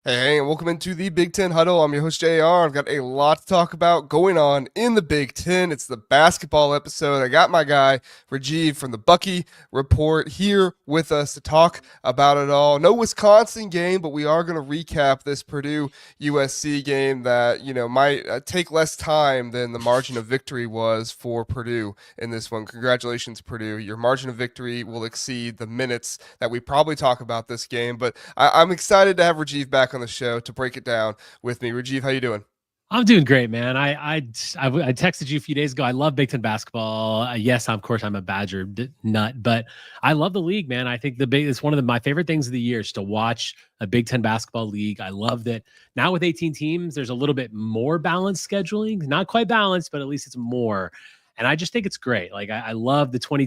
Hey, and welcome into the Big Ten Huddle. I'm your host, JR. I've got a lot to talk about going on in the Big Ten. It's the basketball episode. I got my guy, Rajeev from the Bucky Report, here with us to talk about it all. No Wisconsin game, but we are going to recap this Purdue USC game that, might take less time than the margin of victory was for Purdue in this one. Congratulations, Purdue. Your margin of victory will exceed the minutes that we probably talk about this game, but I'm excited to have Rajeev back on the show to break it down with me. Rajeev, how you doing? I'm doing great, man. I texted you a few days ago. I love Big Ten basketball. Yes, of course, I'm a Badger nut, but I love the league, man. I think it's one of my favorite things of the year is to watch a Big Ten basketball league. I love that now with 18 teams, there's a little bit more balanced scheduling. Not quite balanced, but at least it's more. And I just think it's great. Like I love the 20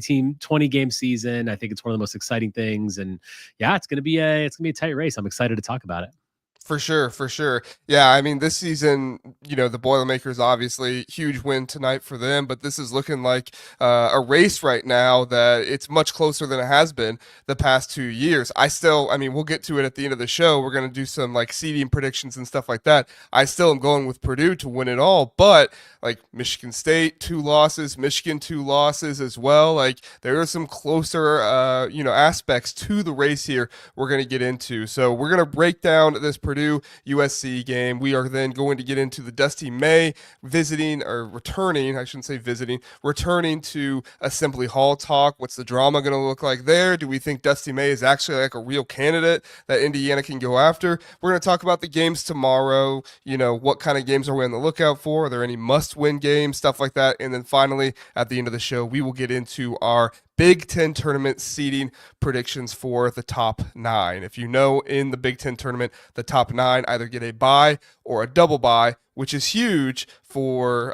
game season. I think it's one of the most exciting things. And yeah, it's gonna be a tight race. I'm excited to talk about it. For sure, for sure. Yeah, I mean, this season, the Boilermakers obviously huge win tonight for them, but this is looking like a race right now that it's much closer than it has been the past 2 years. I mean, we'll get to it at the end of the show. We're going to do some like seeding predictions and stuff like that. I still am going with Purdue to win it all, but like Michigan State, 2 losses, Michigan, 2 losses as well. Like there are some closer, aspects to the race here we're going to get into. So we're going to break down this Purdue USC game. We are then going to get into the Dusty May returning to Assembly Hall talk. What's the drama going to look like there? Do we think Dusty May is actually like a real candidate that Indiana can go after? We're going to talk about the games tomorrow. What kind of games are we on the lookout for? Are there any must-win games, stuff like that? And then finally, at the end of the show, we will get into our Big Ten tournament seeding predictions for the top 9. If you know, in the Big Ten tournament, the top 9 either get a bye or a double bye, which is huge for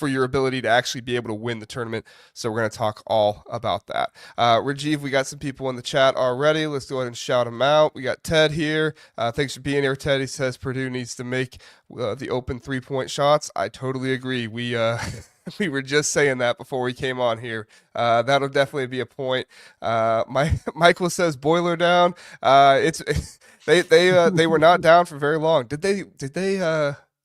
your ability to actually be able to win the tournament. So we're going to talk all about that. Rajeev, we got some people in the chat already. Let's go ahead and shout them out. We got Ted here. Thanks for being here, Ted. He says Purdue needs to make the open 3-point shots. I totally agree. We we were just saying that before we came on here. That'll definitely be a point. Michael says boiler down. They were not down for very long. Did they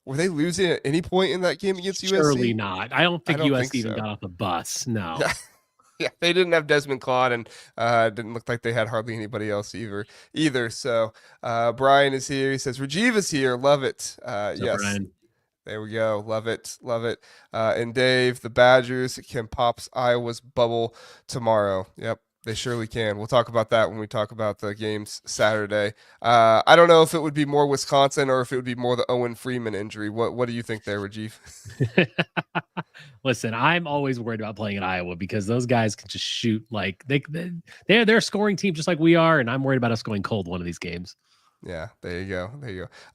were they losing at any point in that game against USC? Surely not. I don't think USC even so. got off the bus. No. Yeah, they didn't have Desmond Claude, and didn't look like they had hardly anybody else either. So Brian is here. He says Rajeev is here. Love it. Yes. Brian? There we go. Love it. Love it. And Dave, the Badgers can pops Iowa's bubble tomorrow. Yep, they surely can. We'll talk about that when we talk about the games Saturday. I don't know if it would be more Wisconsin or if it would be more the Owen Freeman injury. What do you think there, Rajeev? Listen, I'm always worried about playing in Iowa because those guys can just shoot like they're a scoring team just like we are, and I'm worried about us going cold one of these games. Yeah, there you go.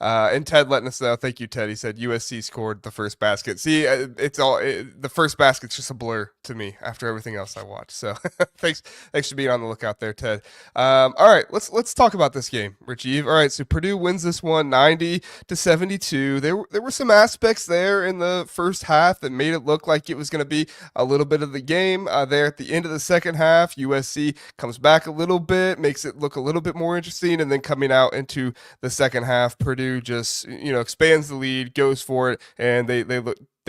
And Ted letting us know. Thank you, Ted. He said USC scored the first basket. See, the first basket's just a blur to me after everything else I watched. So thanks for being on the lookout there, Ted. All right, let's talk about this game, Rajeev. All right, so Purdue wins this one 90-72. There were some aspects there in the first half that made it look like it was going to be a little bit of the game. There at the end of the second half, USC comes back a little bit, makes it look a little bit more interesting, and then coming out into the second half, Purdue just expands the lead, goes for it, and they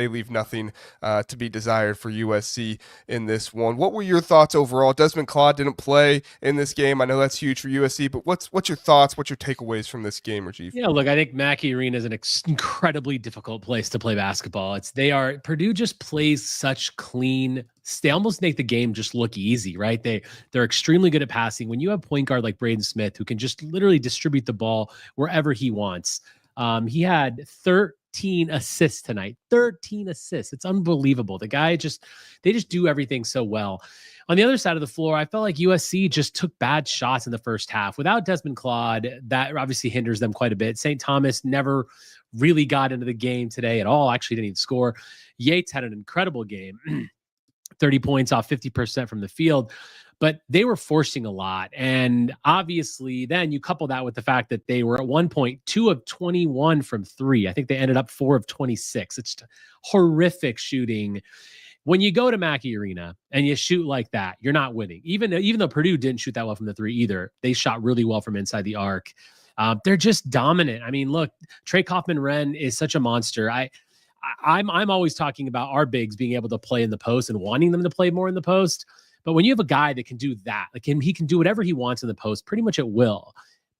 leave nothing to be desired for USC in this one. What were your thoughts overall? Desmond Claude didn't play in this game. I know that's huge for USC, but what's your thoughts? What's your takeaways from this game, Rajeev? Yeah, look, I think Mackey Arena is an incredibly difficult place to play basketball. Purdue just plays such clean. They almost make the game just look easy, right? They're extremely good at passing. When you have point guard like Braden Smith, who can just literally distribute the ball wherever he wants. He had 13 assists tonight. 13 assists. It's unbelievable. They just do everything so well. On the other side of the floor, I felt like USC just took bad shots in the first half. Without Desmond Claude, that obviously hinders them quite a bit. St. Thomas never really got into the game today at all. Actually didn't even score. Yates had an incredible game. 30 points off 50% from the field, but they were forcing a lot. And obviously then you couple that with the fact that they were at one point 2 of 21 from 3. I think they ended up 4 of 26. It's horrific shooting. When you go to Mackey Arena and you shoot like that, you're not winning. Even though Purdue didn't shoot that well from the 3 either, they shot really well from inside the arc. They're just dominant. I mean, look, Trey Kaufman-Renn is such a monster. I'm always talking about our bigs being able to play in the post and wanting them to play more in the post. But when you have a guy that can do that, like he can do whatever he wants in the post, pretty much at will.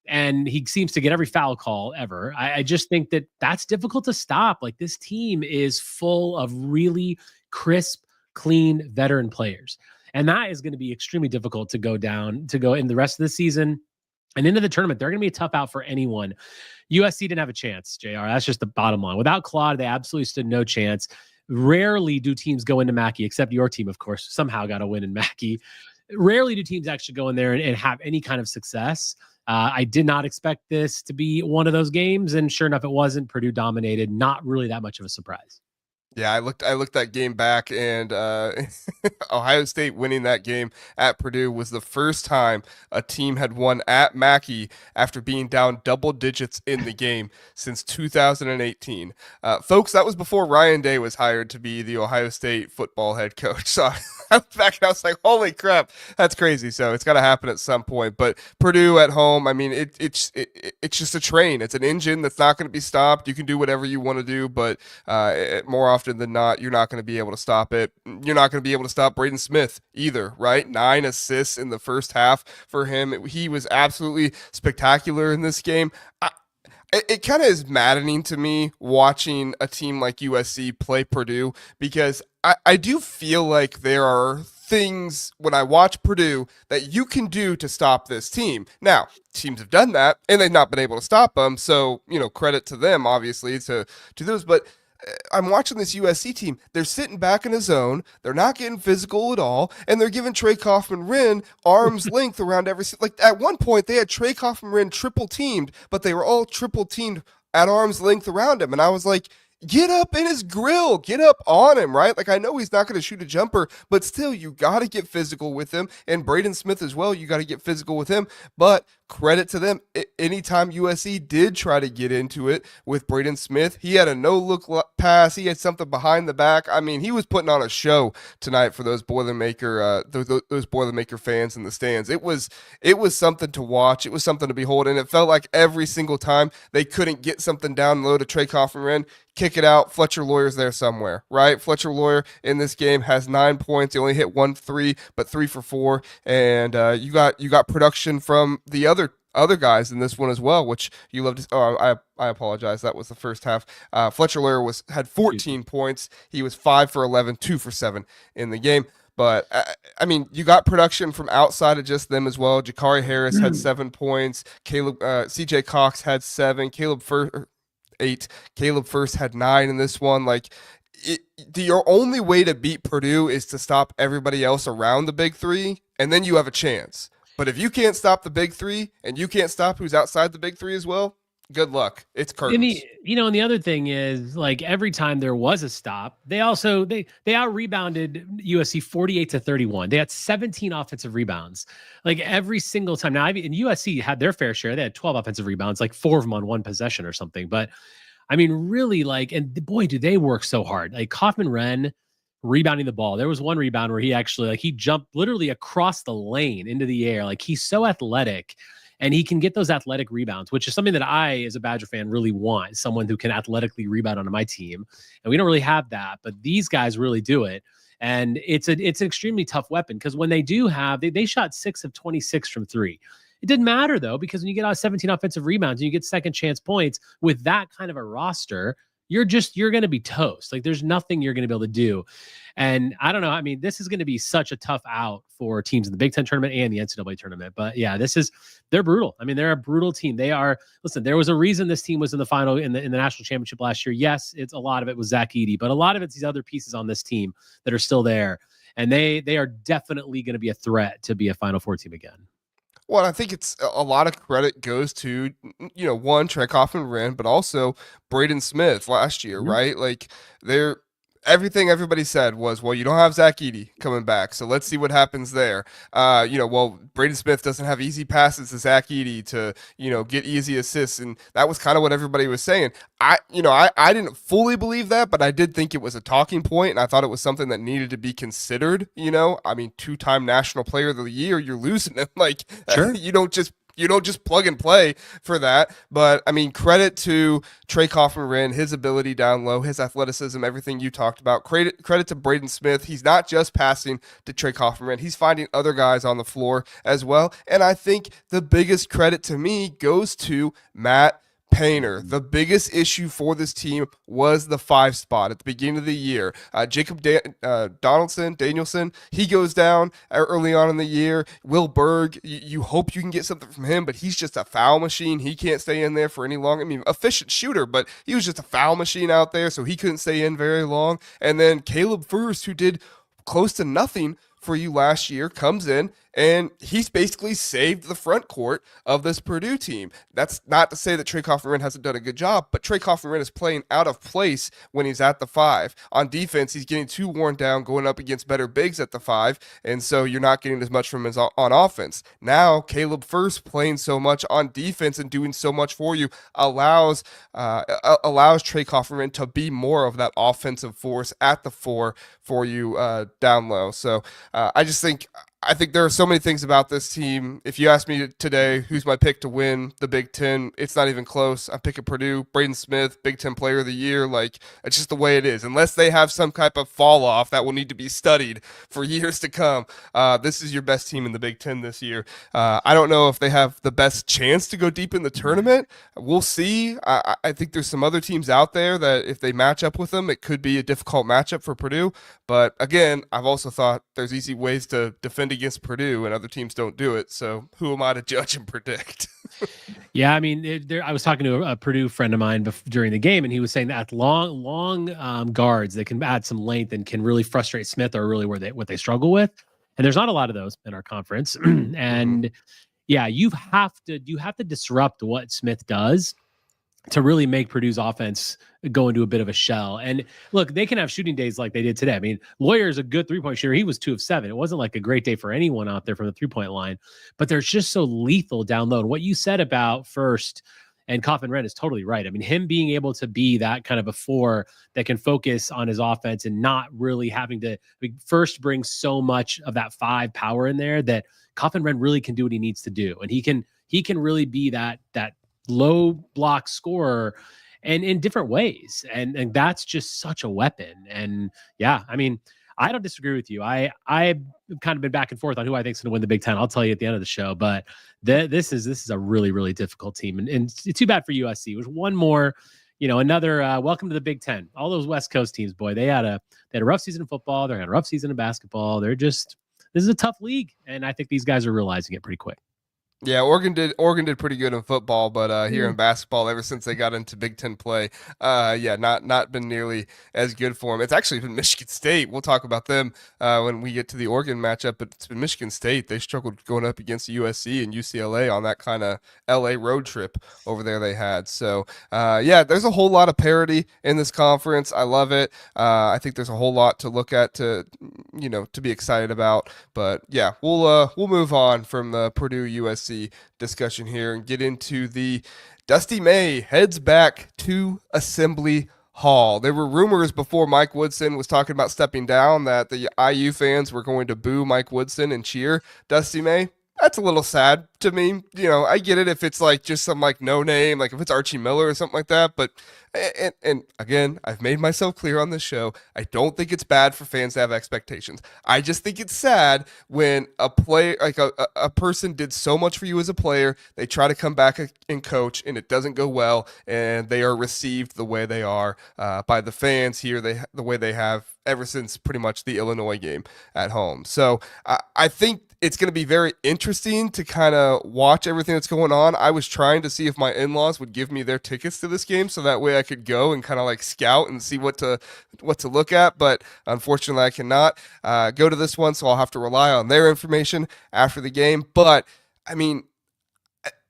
And he seems to get every foul call ever. I just think that that's difficult to stop. Like, this team is full of really crisp, clean veteran players. And that is going to be extremely difficult to go in the rest of the season and into the tournament. They're going to be a tough out for anyone. USC didn't have a chance, JR. That's just the bottom line. Without Claude, they absolutely stood no chance. Rarely do teams go into Mackey, except your team, of course, somehow got a win in Mackey. Rarely do teams actually go in there and have any kind of success. I did not expect this to be one of those games, and sure enough, it wasn't. Purdue dominated. Not really that much of a surprise. Yeah, I looked that game back, and Ohio State winning that game at Purdue was the first time a team had won at Mackey after being down double digits in the game since 2018. Folks, that was before Ryan Day was hired to be the Ohio State football head coach. So I looked back and I was like, holy crap, that's crazy. So it's got to happen at some point. But Purdue at home, I mean, it's just a train. It's an engine that's not going to be stopped. You can do whatever you want to do, but more often than not, you're not going to be able to stop it. You're not going to be able to stop Braden Smith either, right? 9 assists in the first half for him. He was absolutely spectacular in this game. It kind of is maddening to me watching a team like USC play Purdue, because I do feel like there are things when I watch Purdue that you can do to stop this team. Now, teams have done that and they've not been able to stop them. So, credit to them, obviously, to those. But I'm watching this USC team. They're sitting back in a zone. They're not getting physical at all, and they're giving Trey Kaufman-Renn arm's length around every. Like, at one point, they had Trey Kaufman-Renn triple teamed, but they were all triple teamed at arm's length around him, and I was like, get up in his grill, get up on him, right? Like, I know he's not going to shoot a jumper, but still, you got to get physical with him. And Braden Smith as well, you got to get physical with him. But credit to them, anytime USC did try to get into it with Braden Smith, he had a no-look pass. He had something behind the back. I mean, he was putting on a show tonight for those Boilermaker, those Boilermaker fans in the stands. It was something to watch. It was something to behold, and it felt like every single time they couldn't get something down low to Trey Kaufman-Renn, kick it out. Fletcher Lawyer's there somewhere, right? Fletcher Lawyer in this game has 9 points. He only hit 1 3, but 3 for 4. And you got production from the other guys in this one as well, which you love to. Oh, I apologize. That was the first half. Fletcher Lawyer had 14 points. He was 5 for 11, 2 for 7 in the game. But, I mean, you got production from outside of just them as well. Jakari Harris had 7 points. CJ Cox had 7. 8. Caleb First had 9 in this one. Like, your only way to beat Purdue is to stop everybody else around the big three, and then you have a chance. But if you can't stop the big three, and you can't stop who's outside the big three as well, good luck. It's curtains. And the other thing is, like, every time there was a stop, they out rebounded USC 48-31. They had 17 offensive rebounds, like, every single time. Now, and USC had their fair share. They had 12 offensive rebounds, like 4 of them on one possession or something. But I mean, really, like, and boy, do they work so hard. Like, Kaufman-Renn rebounding the ball. There was one rebound where he actually, like, he jumped literally across the lane into the air. Like, he's so athletic. And he can get those athletic rebounds, which is something that I, as a Badger fan, really want. Someone who can athletically rebound onto my team. And we don't really have that, but these guys really do it. And it's an extremely tough weapon, because when they do have, they shot 6 of 26 from 3. It didn't matter, though, because when you get out 17 offensive rebounds and you get second chance points with that kind of a roster, you're going to be toast. Like, there's nothing you're going to be able to do. And I don't know. I mean, this is going to be such a tough out for teams in the Big Ten tournament and the NCAA tournament. But yeah, they're brutal. I mean, they're a brutal team. Listen, there was a reason this team was in the final in the national championship last year. Yes, it's a lot of it was Zach Edey, but a lot of it's these other pieces on this team that are still there. And they are definitely going to be a threat to be a Final Four team again. Well, I think it's a lot of credit goes to, one, Trey Kaufman-Renn, but also Braden Smith last year, right? Like, everything everybody said was, well, you don't have Zach Edey coming back, so let's see what happens there. Well, Braden Smith doesn't have easy passes to Zach Edey to, get easy assists, and that was kind of what everybody was saying. I didn't fully believe that, but I did think it was a talking point, and I thought it was something that needed to be considered. I mean, 2-time National Player of the Year, you're losing him. Like, sure. You don't just you don't just plug and play for that. But I mean, credit to Trey Coffin-Wren, his ability down low, his athleticism, everything you talked about. Credit to Braden Smith. He's not just passing to Trey Coffin-Wren. He's finding other guys on the floor as well. And I think the biggest credit to me goes to Matt Painter. The biggest issue for this team was the 5 spot at the beginning of the year. Jacob Danielson, he goes down early on in the year. Will Berg, you hope you can get something from him, but he's just a foul machine. He can't stay in there for any long. I mean, efficient shooter, but he was just a foul machine out there, so he couldn't stay in very long. And then Caleb Furst, who did close to nothing for you last year, comes in and he's basically saved the front court of this Purdue team. That's not to say that Trey Coffin-Wren hasn't done a good job, but Trey Coffin-Wren is playing out of place when he's at the 5. On defense, he's getting too worn down going up against better bigs at the 5, and so you're not getting as much from him on offense. Now, Caleb Furst playing so much on defense and doing so much for you allows Trey Coffin-Wren to be more of that offensive force at the 4 for you down low. So I think there are so many things about this team. If you ask me today, who's my pick to win the Big Ten, it's not even close. I'm picking Purdue. Braden Smith, Big Ten Player of the Year. Like, it's just the way it is. Unless they have some type of fall off that will need to be studied for years to come, this is your best team in the Big Ten this year. I don't know if they have the best chance to go deep in the tournament. We'll see. I think there's some other teams out there that if they match up with them, it could be a difficult matchup for Purdue. But again, I've also thought there's easy ways to defend against Purdue and other teams don't do it. So who am I to judge and predict? Yeah, I mean, I was talking to a Purdue friend of mine during the game, and he was saying that long guards that can add some length and can really frustrate Smith are really what they struggle with. And there's not a lot of those in our conference. And yeah, you have to disrupt what Smith does to really make Purdue's offense go into a bit of a shell. And look, they can have shooting days like they did today. I mean, Lawyer's a good 3-point shooter. He was 2 of 7. It wasn't like a great day for anyone out there from the 3-point line, but they're just so lethal down low. And what you said about Furst and Coffin-Wren is totally right. I mean, him being able to be that kind of a 4 that can focus on his offense and not really having to first bring so much of that 5 power in there that Coffin-Wren really can do what he needs to do. And he can really be that low block scorer and in different ways. And that's just such a weapon. And yeah, I mean, I don't disagree with you. I've kind of been back and forth on who I think is going to win the Big Ten. I'll tell you at the end of the show, but this is a really, really difficult team. And it's too bad for USC. It was one more, another welcome to the Big Ten. All those West Coast teams, boy, they had a rough season in football. They had a rough season in basketball. This is a tough league. And I think these guys are realizing it pretty quick. Yeah, Oregon did pretty good in football, but here in basketball, ever since they got into Big Ten play, not been nearly as good for them. It's actually been Michigan State. We'll talk about them when we get to the Oregon matchup, but it's been Michigan State. They struggled going up against USC and UCLA on that kind of LA road trip over there they had. So there's a whole lot of parity in this conference. I love it. I think there's a whole lot to look at to be excited about. But yeah, we'll move on from the Purdue USC discussion here and get into the Dusty May heads back to Assembly Hall. There were rumors before Mike Woodson was talking about stepping down that the IU fans were going to boo Mike Woodson and cheer Dusty May. That's a little sad to me. I get it if it's like just some like no name, like if it's Archie Miller or something like that. But and again, I've made myself clear on this show. I don't think it's bad for fans to have expectations. I just think it's sad when a player, like a person did so much for you as a player, they try to come back and coach, and it doesn't go well, and they are received the way they are by the fans here. The way they have ever since pretty much the Illinois game at home. So I think it's going to be very interesting to kind of watch everything that's going on. I was trying to see if my in-laws would give me their tickets to this game so that way I could go and kind of like scout and see what to look at. But unfortunately, I cannot go to this one, so I'll have to rely on their information after the game. But I mean,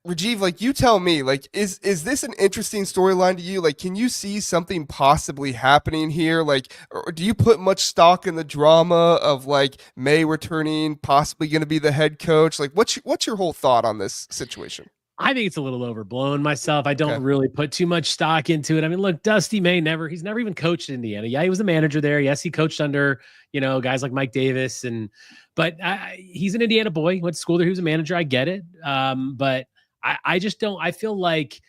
Rajeev, like, you tell me, like, is this an interesting storyline to you? Like, can you see something possibly happening here? Like, or do you put much stock in the drama of like May returning, possibly going to be the head coach? Like, what's your whole thought on this situation? I think it's a little overblown myself. I don't really put too much stock into it. I mean, look, Dusty May he's never even coached in Indiana. Yeah, he was a manager there. Yes, he coached under, guys like Mike Davis, but he's an Indiana boy. He went to school there. He was a manager. I get it. But I just don't. I feel like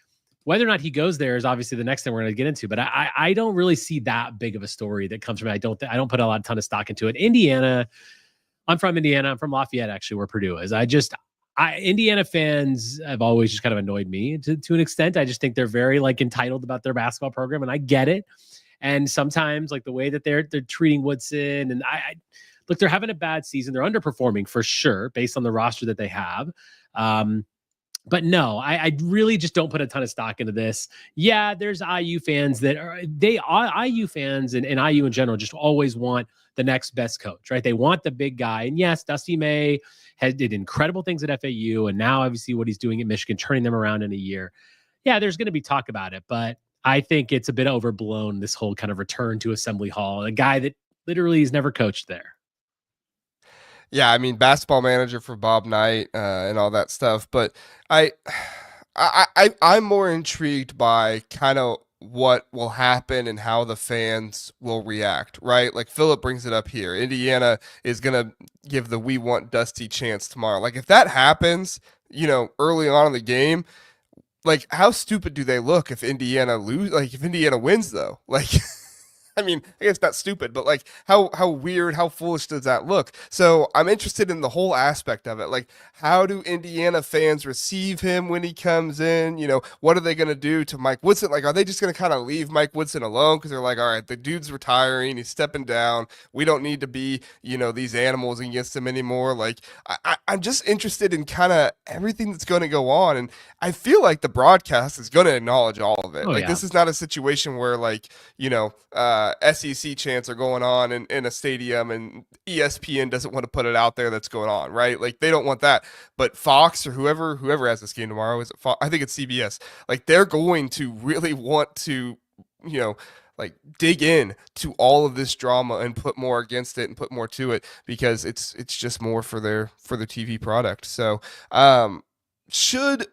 whether or not he goes there is obviously the next thing we're going to get into. But I don't really see that big of a story that comes from it. I don't put ton of stock into it. Indiana. I'm from Indiana. I'm from Lafayette, actually, where Purdue is. Indiana fans have always just kind of annoyed me to an extent. I just think they're very like entitled about their basketball program, and I get it. And sometimes like the way that they're treating Woodson, and I look, they're having a bad season. They're underperforming for sure based on the roster that they have. But no, I really just don't put a ton of stock into this. Yeah, there's IU fans that are IU fans and IU in general just always want the next best coach, right? They want the big guy. And yes, Dusty May did incredible things at FAU, and now obviously what he's doing at Michigan, turning them around in a year. Yeah, there's going to be talk about it, but I think it's a bit overblown, this whole kind of return to Assembly Hall, a guy that literally has never coached there. Yeah, I mean, basketball manager for Bob Knight and all that stuff. But I, I'm more intrigued by kind of what will happen and how the fans will react, right? Like Philip brings it up here. Indiana is gonna give the "We Want Dusty" chance tomorrow. Like if that happens, early on in the game, like how stupid do they look if Indiana lose? Like if Indiana wins, though, like. I mean, I guess not stupid, but like how weird, how foolish does that look? So I'm interested in the whole aspect of it. Like, how do Indiana fans receive him when he comes in? What are they going to do to Mike Woodson? Like, are they just going to kind of leave Mike Woodson alone because they're like, all right, the dude's retiring, he's stepping down. We don't need to be, these animals against him anymore. Like, I'm just interested in kind of everything that's going to go on, and I feel like the broadcast is going to acknowledge all of it. Oh, like, yeah. this is not a situation where like, SEC chants are going on in a stadium and ESPN doesn't want to put it out there that's going on, right? Like they don't want that. But Fox or whoever has this game tomorrow, is it Fox? I think it's CBS. Like they're going to really want to, like dig in to all of this drama and put more against it and put more to it because it's just more for their TV product. So should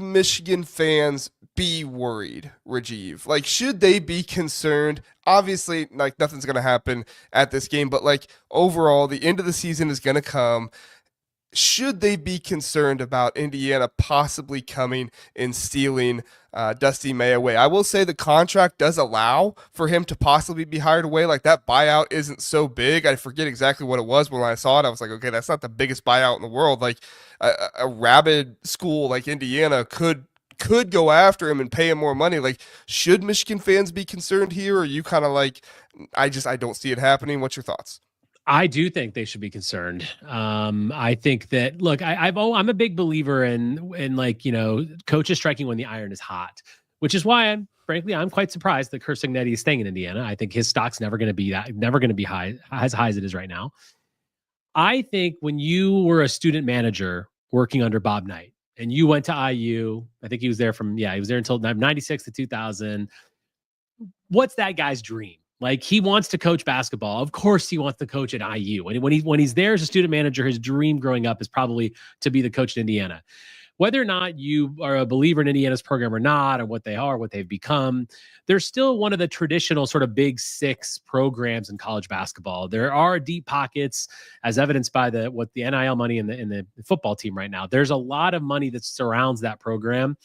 Michigan fans be worried, Rajeev? Like, should they be concerned? Obviously, like, nothing's going to happen at this game, but, like, overall, the end of the season is going to come. Should they be concerned about Indiana possibly coming and stealing Dusty May away? I will say the contract does allow for him to possibly be hired away. Like that buyout isn't so big. I forget exactly what it was when I saw it. I was like, okay, that's not the biggest buyout in the world. Like a rabid school like Indiana could go after him and pay him more money. Like, should Michigan fans be concerned here? Or are you kind of like, I don't see it happening? What's your thoughts? I do think they should be concerned. I think that look, I'm a big believer in like coaches striking when the iron is hot, which is why I'm quite surprised that Kursignetti is staying in Indiana. I think his stock's never going to be high as high as it is right now. I think when you were a student manager working under Bob Knight and you went to IU, I think he was there until 96 to 2000. What's that guy's dream? Like he wants to coach basketball. Of course, he wants to coach at IU. And when he's there as a student manager, his dream growing up is probably to be the coach in Indiana. Whether or not you are a believer in Indiana's program or not, or what they are, what they've become, they're still one of the traditional sort of big six programs in college basketball. There are deep pockets, as evidenced by the NIL money in the football team right now. There's a lot of money that surrounds that program,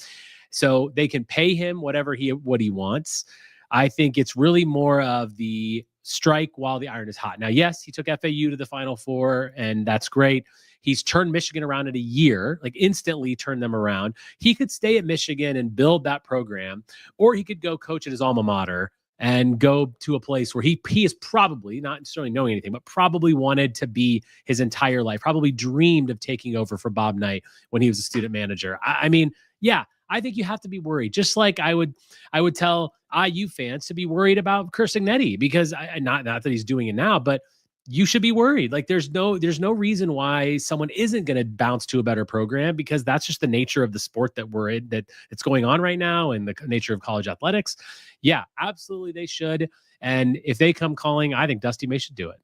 so they can pay him what he wants. I think it's really more of the strike while the iron is hot. Now, yes, he took FAU to the Final Four, and that's great. He's turned Michigan around in a year, like instantly turned them around. He could stay at Michigan and build that program, or he could go coach at his alma mater and go to a place where he is probably, not necessarily knowing anything, but probably wanted to be his entire life, probably dreamed of taking over for Bob Knight when he was a student manager. I mean, yeah, I think you have to be worried. Just like I would tell IU fans to be worried about Kursignetti because not that he's doing it now, but you should be worried. Like there's no reason why someone isn't going to bounce to a better program because that's just the nature of the sport that we're in, that it's going on right now, and the nature of college athletics. Yeah, absolutely they should. And if they come calling, I think Dusty May should do it.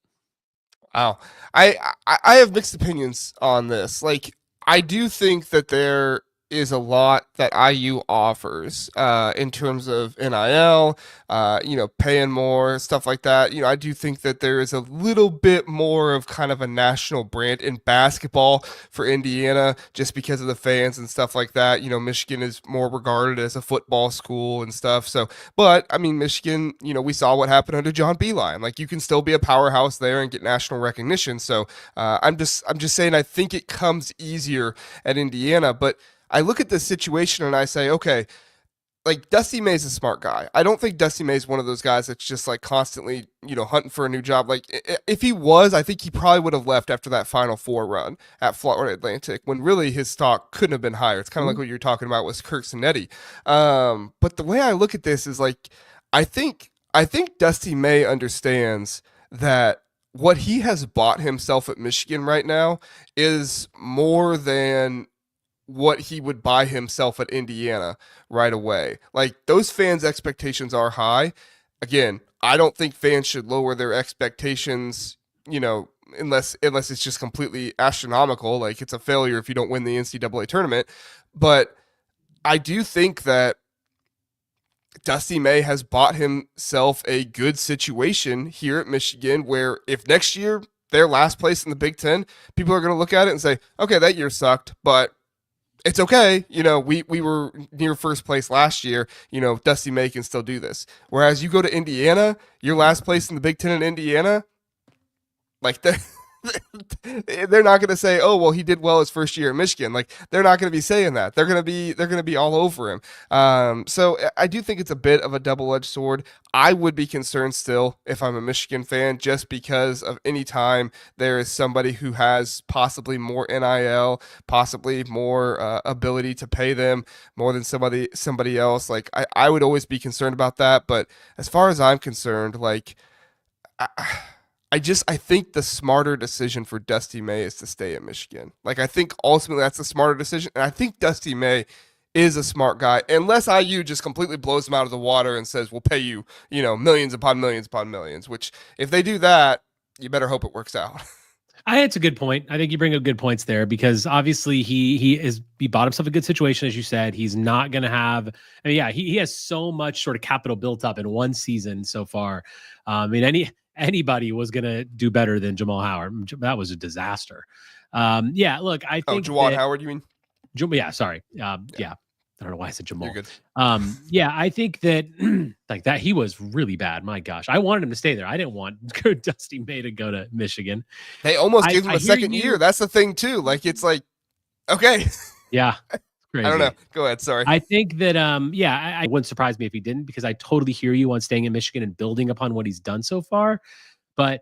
Wow. I have mixed opinions on this. Like I do think that there is a lot that IU offers in terms of NIL, paying more, stuff like that. I do think that there is a little bit more of kind of a national brand in basketball for Indiana just because of the fans and stuff like that. Michigan is more regarded as a football school and stuff. So, but I mean, Michigan, we saw what happened under John Beilein. Like, you can still be a powerhouse there and get national recognition. So, I'm just saying, I think it comes easier at Indiana, but I look at this situation and I say, okay, like Dusty May's a smart guy. I don't think Dusty May's one of those guys that's just like constantly, hunting for a new job. Like if he was, I think he probably would have left after that Final Four run at Florida Atlantic when really his stock couldn't have been higher. It's kind of like what you're talking about with Kirk Cinetti. But the way I look at this is like, I think Dusty May understands that what he has bought himself at Michigan right now is more than what he would buy himself at Indiana right away. Like those fans' expectations are high. Again, I don't think fans should lower their expectations, unless it's just completely astronomical. Like it's a failure if you don't win the NCAA tournament. But I do think that Dusty May has bought himself a good situation here at Michigan where if next year they're last place in the Big Ten, people are going to look at it and say, okay, that year sucked, but it's okay. We were near first place last year. Dusty May can still do this. Whereas you go to Indiana, you're last place in the Big Ten in Indiana. Like they're not going to say, "Oh, well, he did well his first year at Michigan." Like they're not going to be saying that. They're going to be all over him. So I do think it's a bit of a double-edged sword. I would be concerned still if I'm a Michigan fan, just because of any time there is somebody who has possibly more NIL, possibly more ability to pay them more than somebody else. Like I would always be concerned about that. But as far as I'm concerned, like. I think the smarter decision for Dusty May is to stay at Michigan. Like I think ultimately that's the smarter decision, and I think Dusty May is a smart guy. Unless IU just completely blows him out of the water and says we'll pay you, millions upon millions upon millions. Which if they do that, you better hope it works out. It's a good point. I think you bring up good points there because obviously he bought himself a good situation, as you said. He's not going to have. I mean, yeah, he has so much sort of capital built up in one season so far. Anybody was going to do better than Jamal Howard. That was a disaster. Yeah, look, I think. Jawad Howard, you mean? Yeah, sorry. Yeah. I don't know why I said Jamal. You're good. Yeah, I think that like that he was really bad. My gosh, I wanted him to stay there. I didn't want Dusty May to go to Michigan. They almost gave him a second year. That's the thing too. Like it's like, okay. Yeah. Crazy. I don't know. Go ahead. Sorry. I think that, I wouldn't surprise me if he didn't, because I totally hear you on staying in Michigan and building upon what he's done so far. But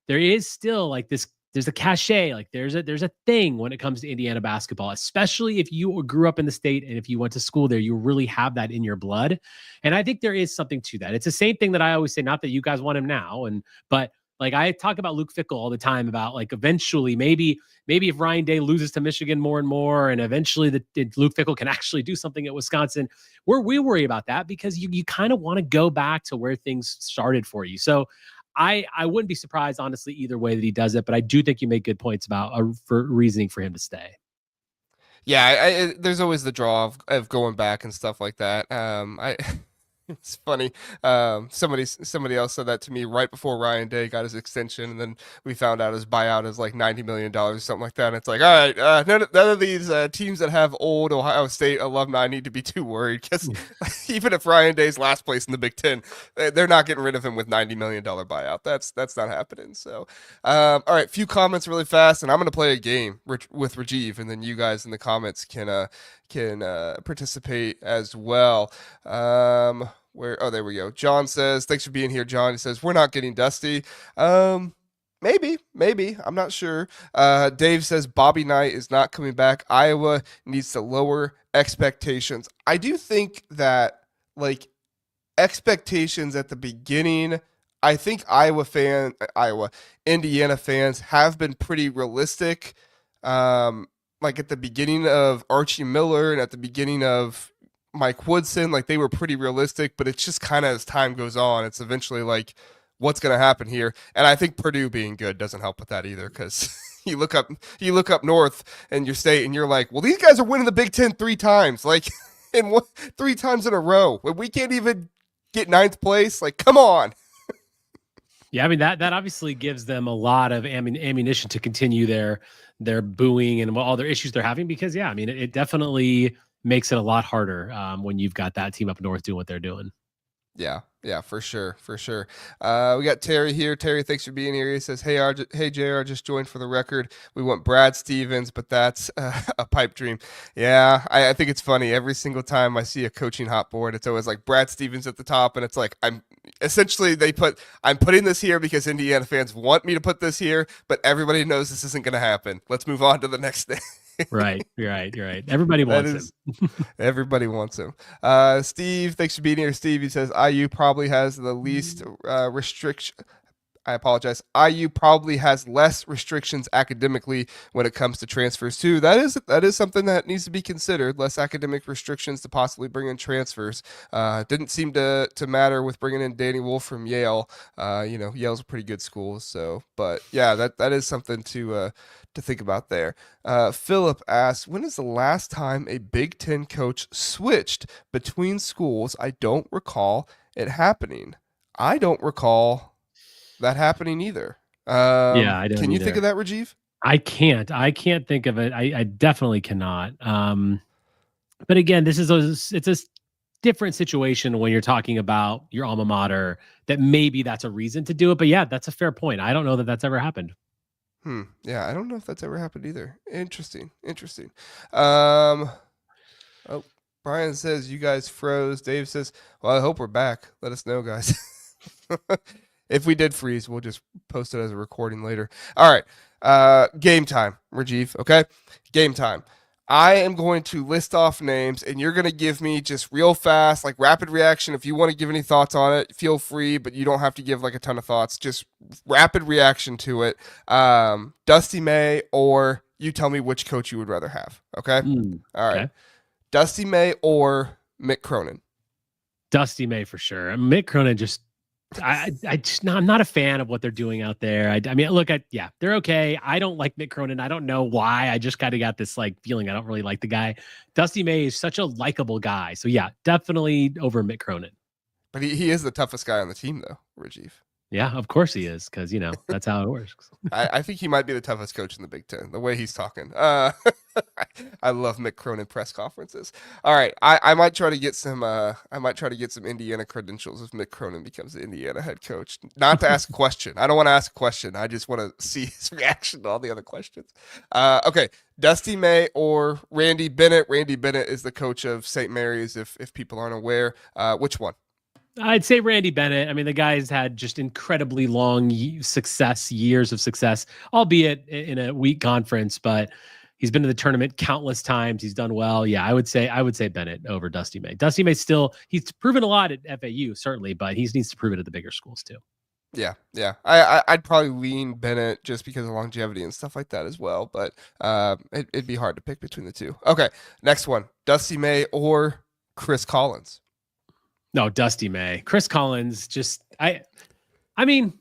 there is still like this, there's a cachet, like there's a thing when it comes to Indiana basketball, especially if you grew up in the state and if you went to school there, you really have that in your blood. And I think there is something to that. It's the same thing that I always say, not that you guys want him now, but like I talk about Luke Fickell all the time about like eventually maybe if Ryan Day loses to Michigan more and more, and eventually Luke Fickell can actually do something at Wisconsin, we worry about that because you kind of want to go back to where things started for you. So I wouldn't be surprised, honestly, either way that he does it, but I do think you make good points about for reasoning for him to stay. Yeah, there's always the draw of going back and stuff like that. It's funny. Somebody else said that to me right before Ryan Day got his extension, and then we found out his buyout is like $90 million or something like that. And it's like, all right, none of these teams that have old Ohio State alumni need to be too worried, because even if Ryan Day's last place in the Big Ten, they're not getting rid of him with $90 million buyout. That's not happening. So, all right, few comments really fast, and I'm gonna play a game with Rajeev, and then you guys in the comments can participate as well. There we go. John says, thanks for being here, John. He says, we're not getting Dusty. Maybe. I'm not sure. Dave says Bobby Knight is not coming back. Iowa needs to lower expectations. I do think that like expectations at the beginning, I think Indiana fans have been pretty realistic. Like at the beginning of Archie Miller and at the beginning of Mike Woodson, like they were pretty realistic, but it's just kind of as time goes on, it's eventually like, what's going to happen here? And I think Purdue being good doesn't help with that either, because you look up north in your state, and you're like, well, these guys are winning the Big Ten 3 times, like in 3 times in a row. When we can't even get ninth place, like, come on. Yeah, I mean that obviously gives them a lot of ammunition to continue their booing and all their issues they're having because yeah, I mean it definitely makes it a lot harder when you've got that team up north doing what they're doing. Yeah, for sure, for sure. We got Terry here. Terry, thanks for being here. He says, hey, JR, just joined for the record. We want Brad Stevens, but that's a pipe dream. Yeah, I think it's funny. Every single time I see a coaching hot board, it's always like Brad Stevens at the top, and it's like I'm putting this here because Indiana fans want me to put this here, but everybody knows this isn't going to happen. Let's move on to the next thing. Right. You're right. Everybody wants him. Everybody wants him. Steve, thanks for being here. Steve, he says IU probably has the least restriction. I apologize. IU probably has less restrictions academically when it comes to transfers too. That is something that needs to be considered. Less academic restrictions to possibly bring in transfers. Didn't seem to matter with bringing in Danny Wolf from Yale. Yale's a pretty good school. So, but yeah, that is something to think about there. Philip asks, when is the last time a Big Ten coach switched between schools? I don't recall it happening. I don't recall that happening either. Yeah, I don't Can you either. think of that, Rajeev? I can't think of it. I definitely cannot. But again, it's a different situation when you're talking about your alma mater that maybe that's a reason to do it. But yeah, that's a fair point. I don't know that that's ever happened. Yeah, I don't know if that's ever happened either. Interesting. Oh, Brian says you guys froze. Dave says, well, I hope we're back. Let us know, guys. If we did freeze, we'll just post it as a recording later. All right. Game time, Rajeev. Okay. Game time. I am going to list off names and you're going to give me just real fast, like rapid reaction. If you want to give any thoughts on it, feel free, but you don't have to give like a ton of thoughts. Just rapid reaction to it. Dusty May, or you tell me which coach you would rather have. Okay. All right. Okay. Dusty May or Mick Cronin? Dusty May for sure. Mick Cronin just I'm not a fan of what they're doing out there. I mean, look they're okay. I don't like Mick Cronin. I don't know why. I just kind of got this like feeling I don't really like the guy. Dusty May is such a likable guy. So yeah, definitely over Mick Cronin. But he is the toughest guy on the team though, Rajeev. Yeah, of course he is, because that's how it works. I think he might be the toughest coach in the Big Ten, the way he's talking. I love Mick Cronin press conferences. All right, I might try to get some Indiana credentials if Mick Cronin becomes the Indiana head coach. Not to ask a question. I don't want to ask a question. I just want to see his reaction to all the other questions. Okay, Dusty May or Randy Bennett. Randy Bennett is the coach of St. Mary's. If people aren't aware, which one? I'd say Randy Bennett. I mean, the guy's had just incredibly long years of success, albeit in a weak conference, but he's been to the tournament countless times. He's done well. Yeah, I would say Bennett over Dusty May. Dusty May he's proven a lot at FAU, certainly, but he needs to prove it at the bigger schools too. Yeah. I'd probably lean Bennett just because of longevity and stuff like that as well, but it'd be hard to pick between the two. Okay, next one. Dusty May or Chris Collins? No, Dusty May. Chris Collins, I mean,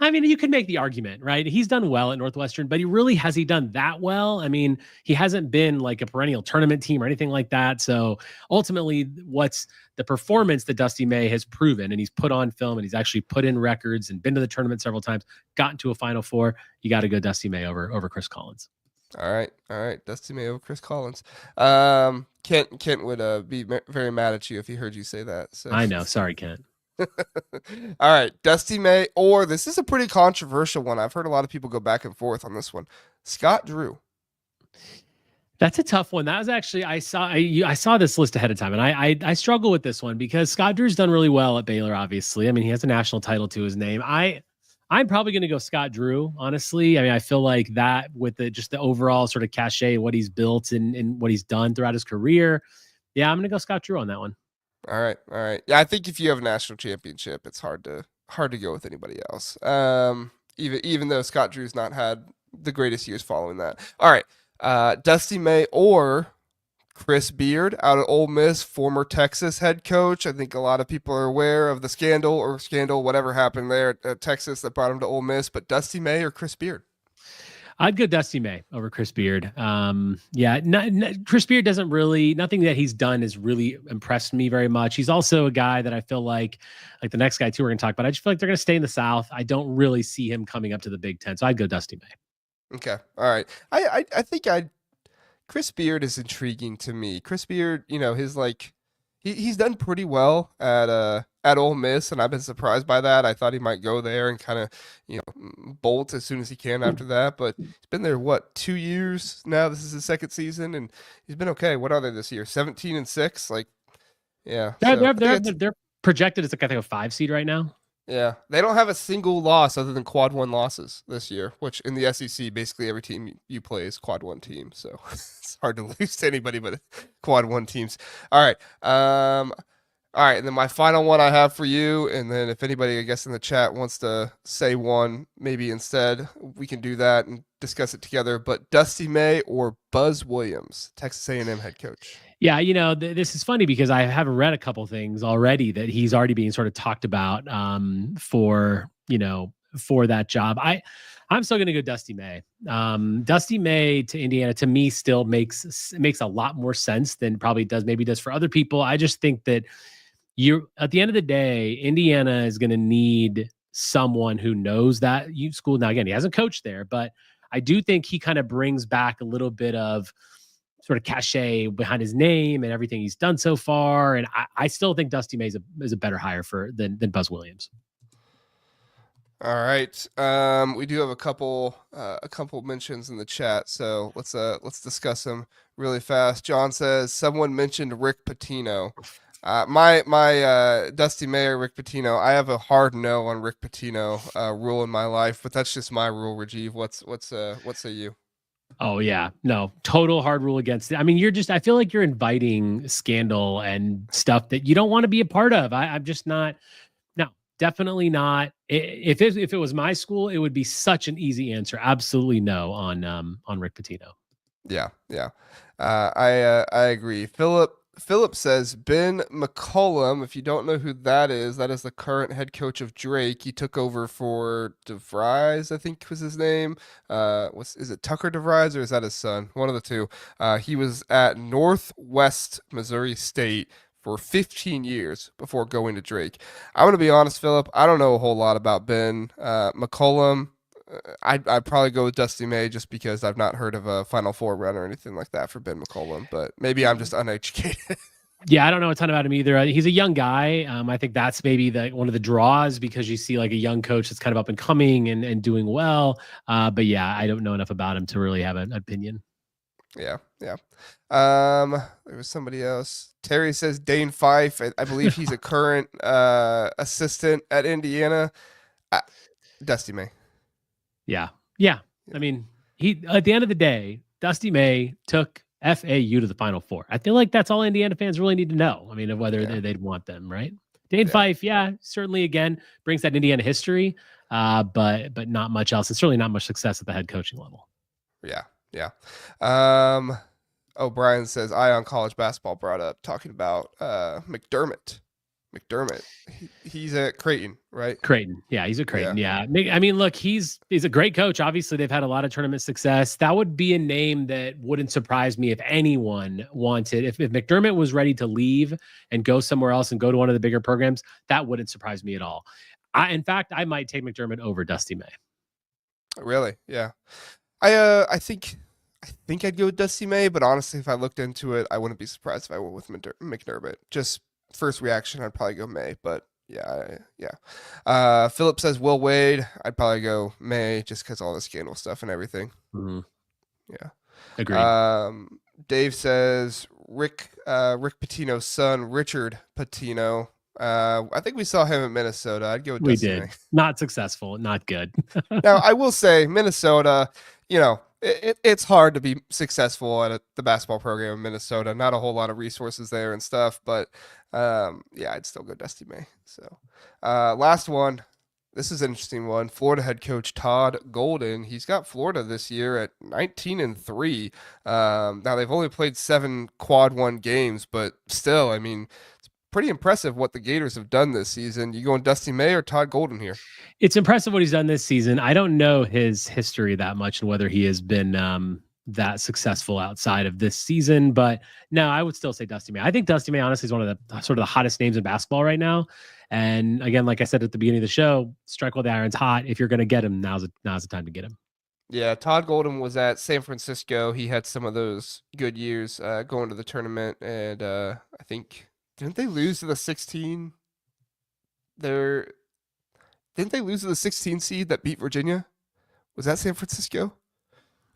you can make the argument, right? He's done well at Northwestern, but has he done that well? I mean, he hasn't been like a perennial tournament team or anything like that. So ultimately, what's the performance that Dusty May has proven, and he's put on film and he's actually put in records and been to the tournament several times, gotten to a Final Four. You got to go Dusty May over Chris Collins. All right. Dusty May over Chris Collins. Kent would be very mad at you if he heard you say that. So. I know. Sorry, Kent. All right. Dusty May, or this is a pretty controversial one. I've heard a lot of people go back and forth on this one. Scott Drew. That's a tough one. That was actually, I saw this list ahead of time, and I struggle with this one because Scott Drew's done really well at Baylor, obviously. I mean, he has a national title to his name. I'm probably going to go Scott Drew, honestly. I mean, I feel like that with just the overall sort of cachet, what he's built and what he's done throughout his career. Yeah, I'm going to go Scott Drew on that one. All right. Yeah, I think if you have a national championship, it's hard to go with anybody else. Even though Scott Drew's not had the greatest years following that. All right. Dusty May or Chris Beard out of Ole Miss, former Texas head coach. I think a lot of people are aware of the scandal, whatever happened there at Texas that brought him to Ole Miss. But Dusty May or Chris Beard? I'd go Dusty May over Chris Beard. Yeah, Chris Beard doesn't really, nothing that he's done has really impressed me very much. He's also a guy that I feel like the next guy too we're going to talk about. I just feel like they're going to stay in the South. I don't really see him coming up to the Big Ten, so I'd go Dusty May. Okay, all right. I think Chris Beard is intriguing to me. Chris Beard, his he's done pretty well at Ole Miss, and I've been surprised by that. I thought he might go there and kind of, bolt as soon as he can after that. But he's been there 2 years now. This is his second season, and he's been okay. What are they this year? 17-6. Yeah. They're projected as I think a 5 seed right now. Yeah, they don't have a single loss other than quad 1 losses this year, which in the SEC, basically every team you play is quad 1 team. So it's hard to lose to anybody but quad 1 teams. All right. All right. And then my final one I have for you. And then if anybody, I guess, in the chat wants to say one, maybe instead we can do that and discuss it together. But Dusty May or Buzz Williams, Texas A&M head coach. Yeah, this is funny because I have read a couple things already that he's already being sort of talked about for that job. I'm still going to go Dusty May. Dusty May to Indiana to me still makes a lot more sense than probably does for other people. I just think that at the end of the day, Indiana is going to need someone who knows that school. Now, again, he hasn't coached there, but I do think he kind of brings back a little bit of sort of cachet behind his name and everything he's done so far. And I still think Dusty May is a better hire than Buzz Williams. All right. We do have a couple mentions in the chat, so let's discuss them really fast. John says someone mentioned Rick Pitino. My Dusty May or Rick Pitino. I have a hard no on Rick Pitino rule in my life, but that's just my rule. Rajeev, what say you? Oh yeah, no, total hard rule against it. I mean, I feel like you're inviting scandal and stuff that you don't want to be a part of. I'm just not. No, definitely not. If it was my school, it would be such an easy answer. Absolutely no on Rick Pitino. Yeah. I agree. Philip says Ben McCollum. If you don't know who that is the current head coach of Drake. He took over for DeVries, I think was his name. Is it Tucker DeVries or is that his son? One of the two. He was at Northwest Missouri State for 15 years before going to Drake. I'm going to be honest, Philip. I don't know a whole lot about Ben McCollum. I'd probably go with Dusty May just because I've not heard of a Final Four run or anything like that for Ben McCollum, but maybe I'm just uneducated. Yeah, I don't know a ton about him either. He's a young guy. I think that's maybe one of the draws because you see like a young coach that's kind of up and coming and doing well. But yeah, I don't know enough about him to really have an opinion. Yeah. There was somebody else. Terry says Dane Fife. I believe he's a current assistant at Indiana. Dusty May. Yeah. I mean, he at the end of the day, Dusty May took FAU to the Final Four. I feel like that's all Indiana fans really need to know. I mean, of whether they'd want them, right? Dane Fife, certainly again brings that Indiana history, but not much else. It's certainly not much success at the head coaching level. Yeah. Brian says Ion College basketball brought up talking about McDermott. He's at Creighton, right? Creighton. Yeah, he's at Creighton. Yeah. I mean, look, he's a great coach. Obviously, they've had a lot of tournament success. That would be a name that wouldn't surprise me if anyone wanted. If McDermott was ready to leave and go somewhere else and go to one of the bigger programs, that wouldn't surprise me at all. In fact, I might take McDermott over Dusty May. Really? Yeah. I think I'd go with Dusty May, but honestly, if I looked into it, I wouldn't be surprised if I went with McDermott. Just first reaction, I'd probably go May, but yeah. Philip says Will Wade. I'd probably go May just because all the scandal stuff and everything. Mm-hmm. Yeah, agreed. Dave says Rick Pitino's son, Richard Pitino. I think we saw him in Minnesota. I'd go with Dusty May. Not successful, not good. Now, I will say Minnesota, it's hard to be successful at the basketball program in Minnesota. Not a whole lot of resources there and stuff, but I'd still go Dusty May. So last one. This is an interesting one. Florida head coach Todd Golden. He's got Florida this year at 19-3. Now they've only played 7 quad 1 games, but still, I mean, pretty impressive what the Gators have done this season. You going Dusty May or Todd Golden here? It's impressive what he's done this season. I don't know his history that much and whether he has been that successful outside of this season, but no, I would still say Dusty May. I think Dusty May honestly is one of the sort of the hottest names in basketball right now. And again, like I said at the beginning of the show, strike while the iron's hot. If you're going to get him, now's the time to get him. Yeah, Todd Golden was at San Francisco. He had some of those good years going to the tournament, and I think didn't they lose to the 16? They're Didn't they lose to the 16 seed that beat Virginia? Was that San Francisco,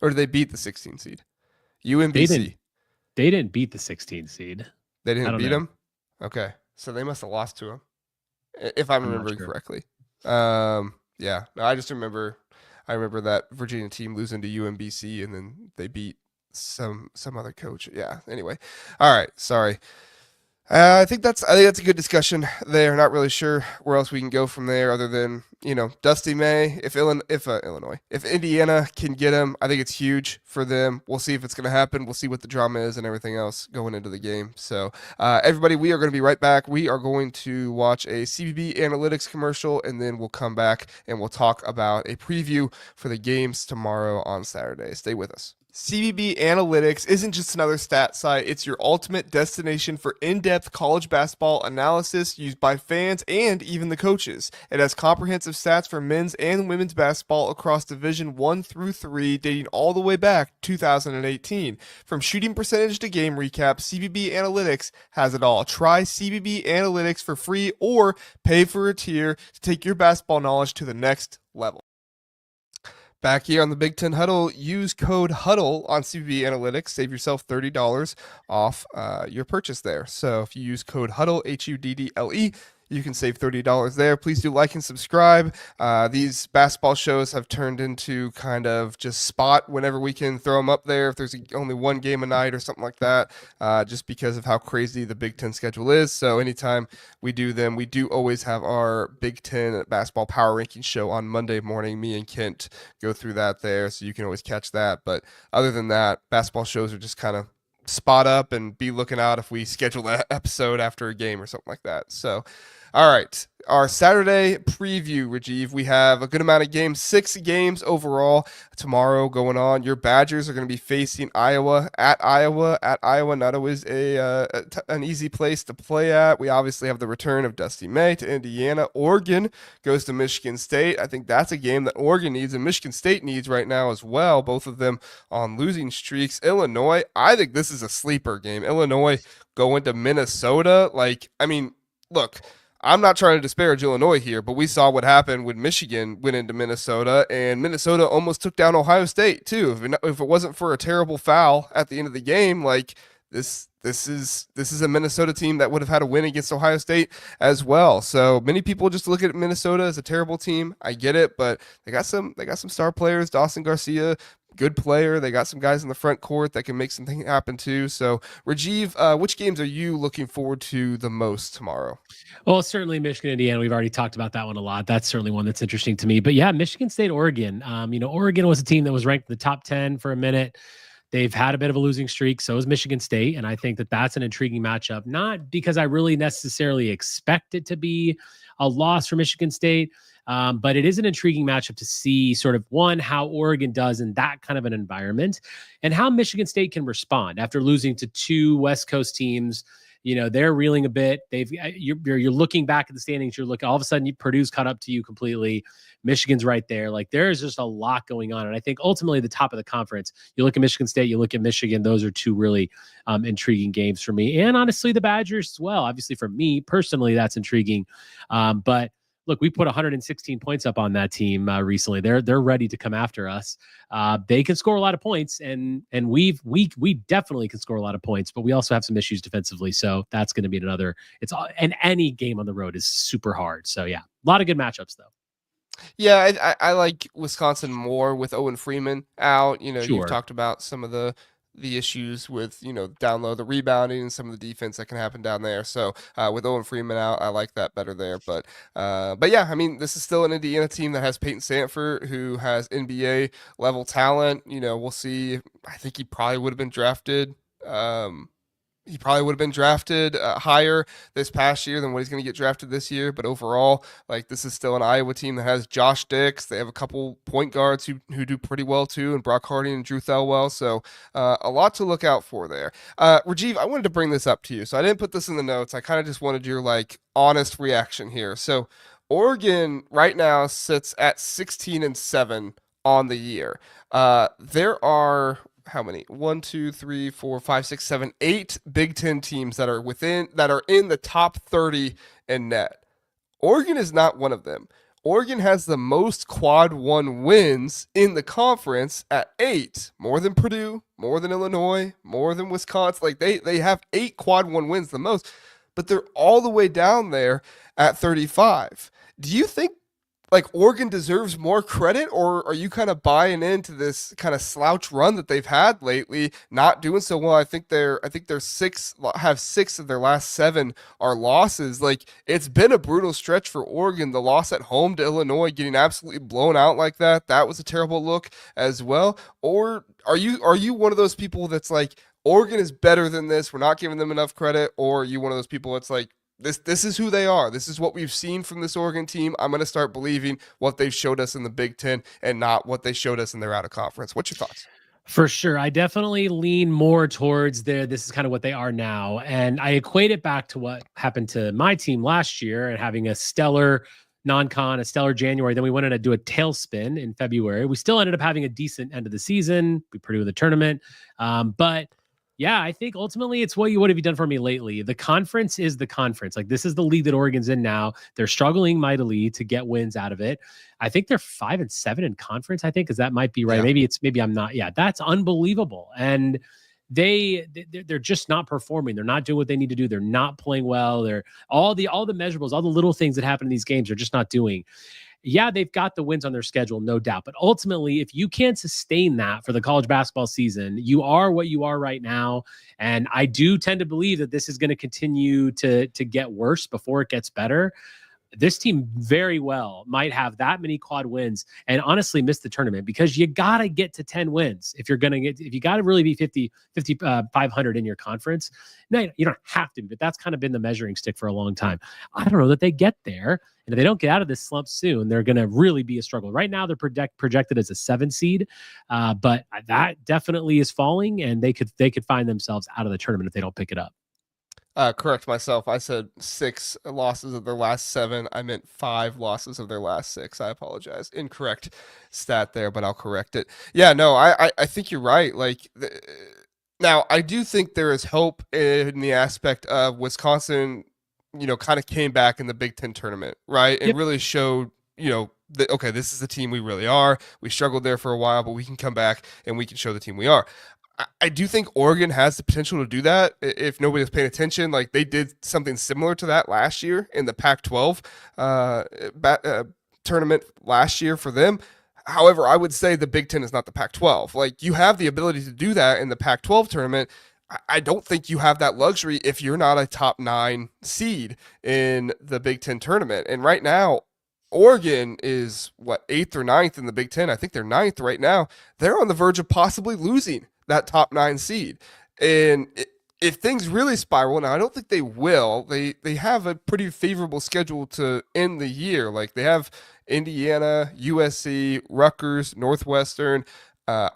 or did they beat the 16 seed? They didn't. UMBC. They didn't beat the 16 seed. They I didn't don't beat know. them. Okay, so they must have lost to him, if I'm I'm not remembering sure. correctly. Yeah, no, I just remember. I remember that Virginia team losing to UMBC, and then they beat some other coach. Yeah. Anyway, all right. Sorry. I think that's a good discussion there. Not really sure where else we can go from there, other than Dusty May. If Illinois, if Indiana can get him, I think it's huge for them. We'll see if it's going to happen. We'll see what the drama is and everything else going into the game. So everybody, we are going to be right back. We are going to watch a CBB Analytics commercial, and then we'll come back and we'll talk about a preview for the games tomorrow on Saturday. Stay with us. CBB Analytics isn't just another stat site, it's your ultimate destination for in-depth college basketball analysis used by fans and even the coaches. It has comprehensive stats for men's and women's basketball across Division 1 through 3, dating all the way back to 2018. From shooting percentage to game recap, CBB Analytics has it all. Try CBB Analytics for free or pay for a tier to take your basketball knowledge to the next level. Back here on the Big Ten Huddle, use code HUDDLE on CBB Analytics. Save yourself $30 off your purchase there. So if you use code HUDDLE, HUDDLE, you can save $30 there. Please do like and subscribe. These basketball shows have turned into kind of just spot whenever we can throw them up there. If there's only one game a night or something like that, just because of how crazy the Big Ten schedule is. So anytime we do them, we do always have our Big Ten basketball power ranking show on Monday morning. Me and Kent go through that there, so you can always catch that. But other than that, basketball shows are just kind of spot up and be looking out if we schedule that episode after a game or something like that. So all right, our Saturday preview, Rajeev. We have a good amount of games, 6 games overall tomorrow going on. Your Badgers are going to be facing Iowa at Iowa. At Iowa, not always an easy place to play at. We obviously have the return of Dusty May to Indiana. Oregon goes to Michigan State. I think that's a game that Oregon needs and Michigan State needs right now as well. Both of them on losing streaks. Illinois, I think this is a sleeper game. Illinois going to Minnesota. Look, I'm not trying to disparage Illinois here, but we saw what happened when Michigan went into Minnesota, and Minnesota almost took down Ohio State too. If it wasn't for a terrible foul at the end of the game, like this is a Minnesota team that would have had a win against Ohio State as well. So many people just look at Minnesota as a terrible team. I get it, but they got some star players. Dawson Garcia, good player. They got some guys in the front court that can make something happen too. So Rajeev, which games are you looking forward to the most tomorrow? Well, certainly Michigan, Indiana. We've already talked about that one a lot. That's certainly one that's interesting to me. But yeah, Michigan State, Oregon. Oregon was a team that was ranked in the top 10 for a minute. They've had a bit of a losing streak. So is Michigan State. And I think that that's an intriguing matchup, not because I really necessarily expect it to be a loss for Michigan State, but it is an intriguing matchup to see sort of how Oregon does in that kind of an environment and how Michigan State can respond after losing to 2 West Coast teams. They're reeling a bit. You're looking back at the standings. You're looking, all of a sudden Purdue's caught up to you completely. Michigan's right there. Like there's just a lot going on. And I think ultimately the top of the conference, you look at Michigan State, you look at Michigan, those are 2 really intriguing games for me. And honestly, the Badgers as well. Obviously for me personally, that's intriguing. But look, we put 116 points up on that team recently. They're ready to come after us. They can score a lot of points, and we definitely can score a lot of points. But we also have some issues defensively, so that's going to be another. And any game on the road is super hard. So yeah, a lot of good matchups though. Yeah, I like Wisconsin more with Owen Freeman out. Sure. You've talked about some of the issues with down low, the rebounding and some of the defense that can happen down there. So with Owen Freeman out, I like that better there. But yeah, I mean, this is still an Indiana team that has Peyton Sandfort, who has NBA level talent. We'll see. I think he probably would have been drafted. he probably would have been drafted higher this past year than what he's going to get drafted this year. But overall, like this is still an Iowa team that has Josh Dix. They have a couple point guards who do pretty well too, and Brock Hardy and Drew Thelwell. So a lot to look out for there. Rajeev, I wanted to bring this up to you. So I didn't put this in the notes. I kind of just wanted your like honest reaction here. So Oregon right now sits at 16-7 on the year. There are how many? 1, 2, 3, 4, 5, 6, 7, 8 Big Ten teams that are in the top 30 in net. Oregon is not one of them. Oregon has the most quad one wins in the conference at 8, more than Purdue, more than Illinois, more than Wisconsin. Like they have 8 quad one wins, the most, but they're all the way down there at 35. Do you think like Oregon deserves more credit, or are you kind of buying into this kind of slouch run that they've had lately, not doing so well? I think they're 6 of their last 7 are losses. Like it's been a brutal stretch for Oregon. The loss at home to Illinois, getting absolutely blown out like that was a terrible look as well. Or are you one of those people that's like Oregon is better than this, we're not giving them enough credit, or are you one of those people that's like this is who they are. This is what we've seen from this Oregon team. I'm going to start believing what they've showed us in the Big Ten and not what they showed us in their out of conference. What's your thoughts? For sure. I definitely lean more towards this is kind of what they are now. And I equate it back to what happened to my team last year and having a stellar non-con, a stellar January. Then we went in to do a tailspin in February. We still ended up having a decent end of the season. We Purdue in the tournament. But yeah, I think ultimately it's what have you done for me lately? The conference is the conference. Like this is the league that Oregon's in now. They're struggling mightily to get wins out of it. I think they're 5-7 in conference. I think because that might be right. Yeah. Maybe I'm not. Yeah, that's unbelievable. And they're just not performing. They're not doing what they need to do. They're not playing well. They're all the measurables, all the little things that happen in these games. They're just not doing. Yeah, they've got the wins on their schedule, no doubt. But ultimately, if you can't sustain that for the college basketball season, you are what you are right now. And I do tend to believe that this is going to continue to get worse before it gets better. This team very well might have that many quad wins and honestly miss the tournament because you got to get to 10 wins. If you got to really be 500 in your conference. No, you don't have to, but that's kind of been the measuring stick for a long time. I don't know that they get there. And if they don't get out of this slump soon, they're going to really be a struggle. Right now, they're projected as a 7 seed, but that definitely is falling, and they could find themselves out of the tournament if they don't pick it up. Correct myself. I said 6 losses of their last 7. I meant 5 losses of their last 6. I apologize. Incorrect stat there, but I'll correct it. Yeah, no, I think you're right. Like, now I do think there is hope in the aspect of Wisconsin, kind of came back in the Big Ten tournament, right? And really showed, okay, this is the team we really are. We struggled there for a while, but we can come back and we can show the team we are. I do think Oregon has the potential to do that if nobody's paying attention. Like they did something similar to that last year in the Pac-12 tournament last year for them. However, I would say the Big Ten is not the Pac-12. Like you have the ability to do that in the Pac-12 tournament. I don't think you have that luxury if you're not a top 9 seed in the Big Ten tournament. And right now, Oregon is 8th or 9th in the Big Ten. I think they're 9th right now. They're on the verge of possibly losing that top 9 seed. And if things really spiral, now I don't think they will. They have a pretty favorable schedule to end the year. Like they have Indiana, USC, Rutgers, Northwestern.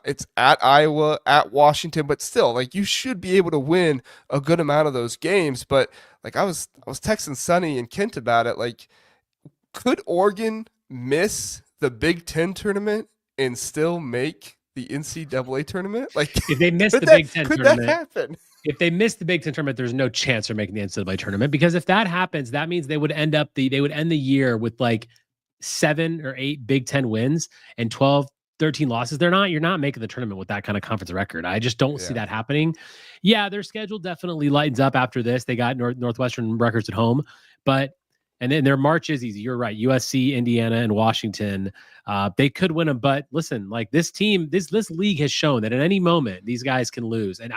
It's at Iowa, at Washington, but still, like you should be able to win a good amount of those games. But like I was texting Sonny and Kent about it. Like, could Oregon miss the Big Ten tournament and still make the NCAA tournament? Like, if they miss the Big Ten tournament, could that happen? If they miss the Big Ten tournament, there's no chance they're making the NCAA tournament because if that happens, that means they would end the year with like 7 or 8 Big Ten wins and 12, 13 losses. You're not making the tournament with that kind of conference record. I just don't see that happening. Yeah, their schedule definitely lightens up after this. They got Northwestern Rutgers at home, and then their March is easy. You're right. USC, Indiana, and Washington. They could win them, but listen, like this team, this league has shown that at any moment these guys can lose. And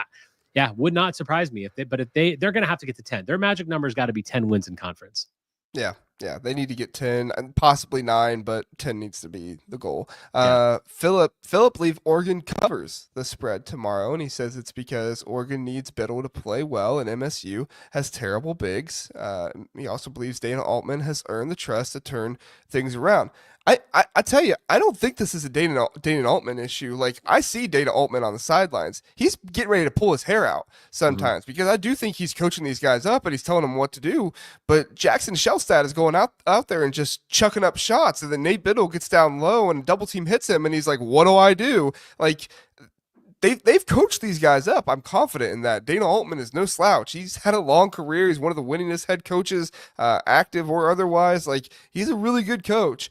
would not surprise me they're going to have to get to 10. Their magic number's got to be 10 wins in conference. Yeah. Yeah, they need to get 10 and possibly 9, but 10 needs to be the goal. Yeah. Philip believes Oregon covers the spread tomorrow, and he says it's because Oregon needs Biddle to play well, and MSU has terrible bigs. He also believes Dana Altman has earned the trust to turn things around. I tell you, I don't think this is a Dana Altman issue. Like, I see Dana Altman on the sidelines. He's getting ready to pull his hair out Mhm. sometimes because I do think he's coaching these guys up and he's telling them what to do. But Jackson Shellstad is going out there and just chucking up shots, and then Nate Biddle gets down low and double team hits him, and he's like, "What do I do?" Like, they've coached these guys up. I'm confident in that. Dana Altman is no slouch. He's had a long career. He's one of the winningest head coaches, active or otherwise. Like, he's a really good coach.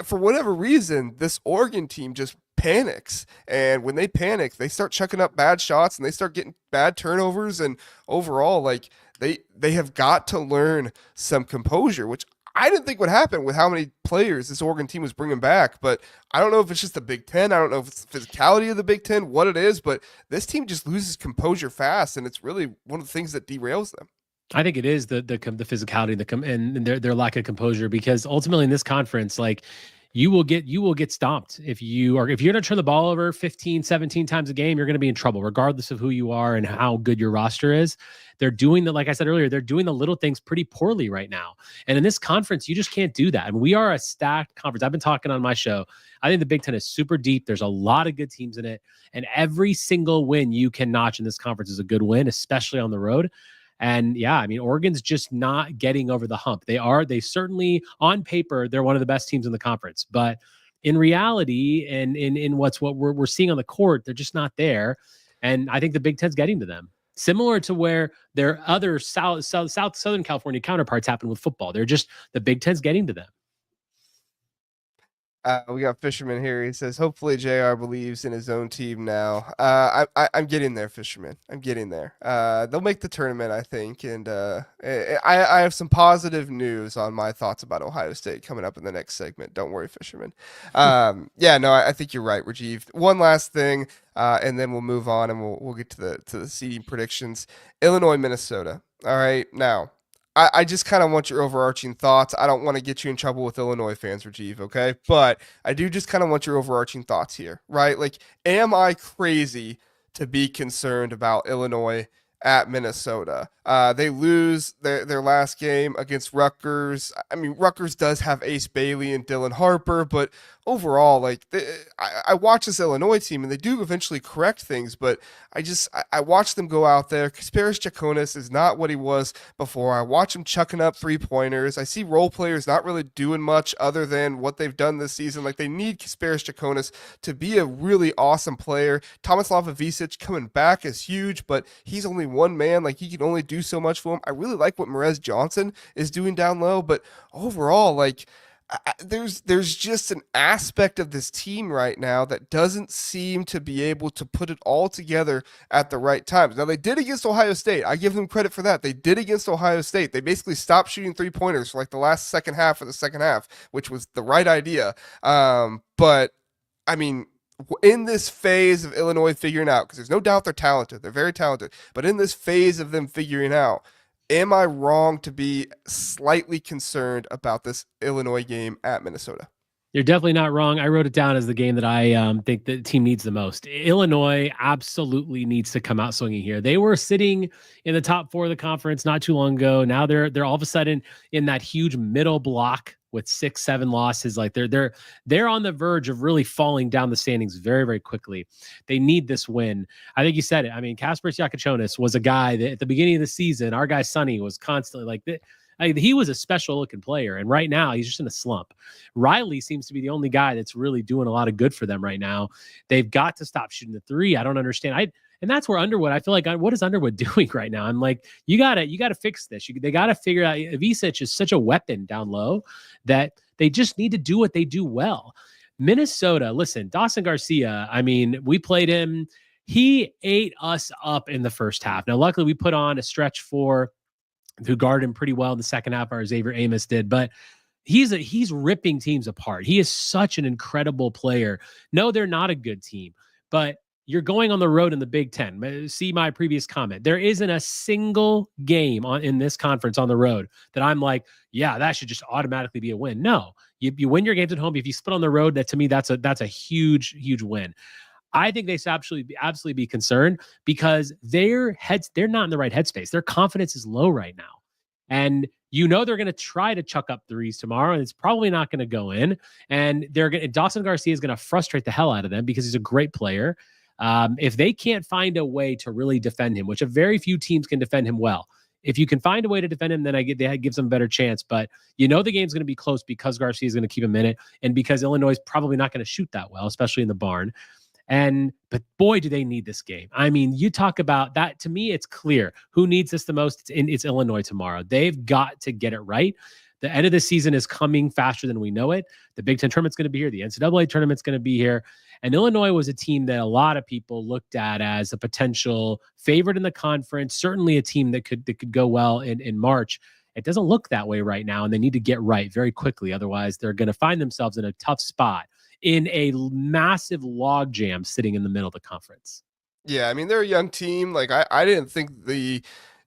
For whatever reason, this Oregon team just panics, and when they panic, they start chucking up bad shots and they start getting bad turnovers. And overall, like, they have got to learn some composure, which I didn't think would happen with how many players this Oregon team was bringing back. But I don't know if it's just the Big Ten. I don't know if it's the physicality of the Big Ten, what it is, but this team just loses composure fast, and it's really one of the things that derails them. I think it is the physicality, and their lack of composure, because ultimately in this conference, like, you will get stomped if you're going to turn the ball over 15, 17 times a game. You're going to be in trouble regardless of who you are and how good your roster is. They're doing like I said earlier, they're doing the little things pretty poorly right now. And in this conference, you just can't do that. And we are a stacked conference. I've been talking on my show. I think the Big Ten is super deep. There's a lot of good teams in it, and every single win you can notch in this conference is a good win, especially on the road. And yeah, I mean, Oregon's just not getting over the hump. They certainly, on paper, they're one of the best teams in the conference, but in reality, and in what we're seeing on the court, they're just not there. And I think the Big Ten's getting to them, similar to where their other Southern California counterparts happen with football. They're just, the Big Ten's getting to them. We got Fisherman here. He says, hopefully JR believes in his own team now. I'm getting there, Fisherman. I'm getting there. They'll make the tournament, I think. And I have some positive news on my thoughts about Ohio State coming up in the next segment. Don't worry, Fisherman. Yeah, no, I think you're right, Rajeev. One last thing, and then we'll move on and we'll get to the seeding predictions. Illinois, Minnesota. All right, now. I just kind of want your overarching thoughts. I don't want to get you in trouble with Illinois fans, Rajeev, okay? But I do just kind of want your overarching thoughts here, right? Like, am I crazy to be concerned about Illinois at Minnesota? They lose their last game against Rutgers. I mean, Rutgers does have Ace Bailey and Dylan Harper, but overall, like, I watch this Illinois team and they do eventually correct things, but I watch them go out there. Kasparis Jakonis is not what he was before. I watch him chucking up 3-pointers. I see role players not really doing much other than what they've done this season. Like, they need Kasparis Jakonis to be a really awesome player. Tomislav Ivisic coming back is huge, but he's only one man. Like, he can only do so much for him. I really like what Merez Johnson is doing down low, but overall, like, there's just an aspect of this team right now that doesn't seem to be able to put it all together at the right times. Now, they did against Ohio State. I give them credit for that. They did against Ohio State. They basically stopped shooting 3-pointers for like the last second half of the second half, which was the right idea. But I mean, in this phase of Illinois figuring out, because there's no doubt they're talented, they're very talented, but in this phase of them figuring out, am I wrong to be slightly concerned about this Illinois game at Minnesota? You're definitely not wrong. I wrote it down as the game that I think the team needs the most. Illinois absolutely needs to come out swinging here. They were sitting in the top 4 of the conference not too long ago. Now they're all of a sudden in that huge middle block with 6-7 losses. Like, they're on the verge of really falling down the standings very, very quickly. They need this win. I think you said it. I mean, Kasparis Jakonis was a guy that at the beginning of the season, our guy Sonny was constantly like, he was a special looking player, and right now he's just in a slump. Riley seems to be the only guy that's really doing a lot of good for them right now. They've got to stop shooting the 3. I don't understand. And that's where Underwood, I feel like, what is Underwood doing right now? I'm like, you gotta fix this. They gotta figure out. Ivisic is such a weapon down low that they just need to do what they do well. Minnesota, listen, Dawson Garcia, I mean, we played him. He ate us up in the first half. Now, luckily, we put on a stretch 4 who guarded him pretty well in the second half, or Xavier Amos did, but he's ripping teams apart. He is such an incredible player. No, they're not a good team, but you're going on the road in the Big Ten. See my previous comment. There isn't a single game in this conference on the road that I'm like, yeah, that should just automatically be a win. No, you win your games at home. If you split on the road, that to me, that's a huge win. I think they should absolutely be concerned because they're not in the right headspace. Their confidence is low right now. And they're going to try to chuck up threes tomorrow, and it's probably not going to go in. And Dawson Garcia is going to frustrate the hell out of them because he's a great player. If they can't find a way to really defend him, which a very few teams can defend him well, if you can find a way to defend him, then that gives them a better chance. But the game's going to be close because Garcia is going to keep him in it, and because Illinois is probably not going to shoot that well, especially in the barn. But boy, do they need this game. I mean, you talk about that. To me, it's clear who needs this the most. It's Illinois tomorrow. They've got to get it right. The end of the season is coming faster than we know it. The Big Ten tournament's going to be here. The NCAA tournament's going to be here. And Illinois was a team that a lot of people looked at as a potential favorite in the conference, certainly a team that could go well in March. It doesn't look that way right now, and they need to get right very quickly. Otherwise, they're going to find themselves in a tough spot in a massive logjam sitting in the middle of the conference. Yeah, I mean, they're a young team. Like, I didn't think the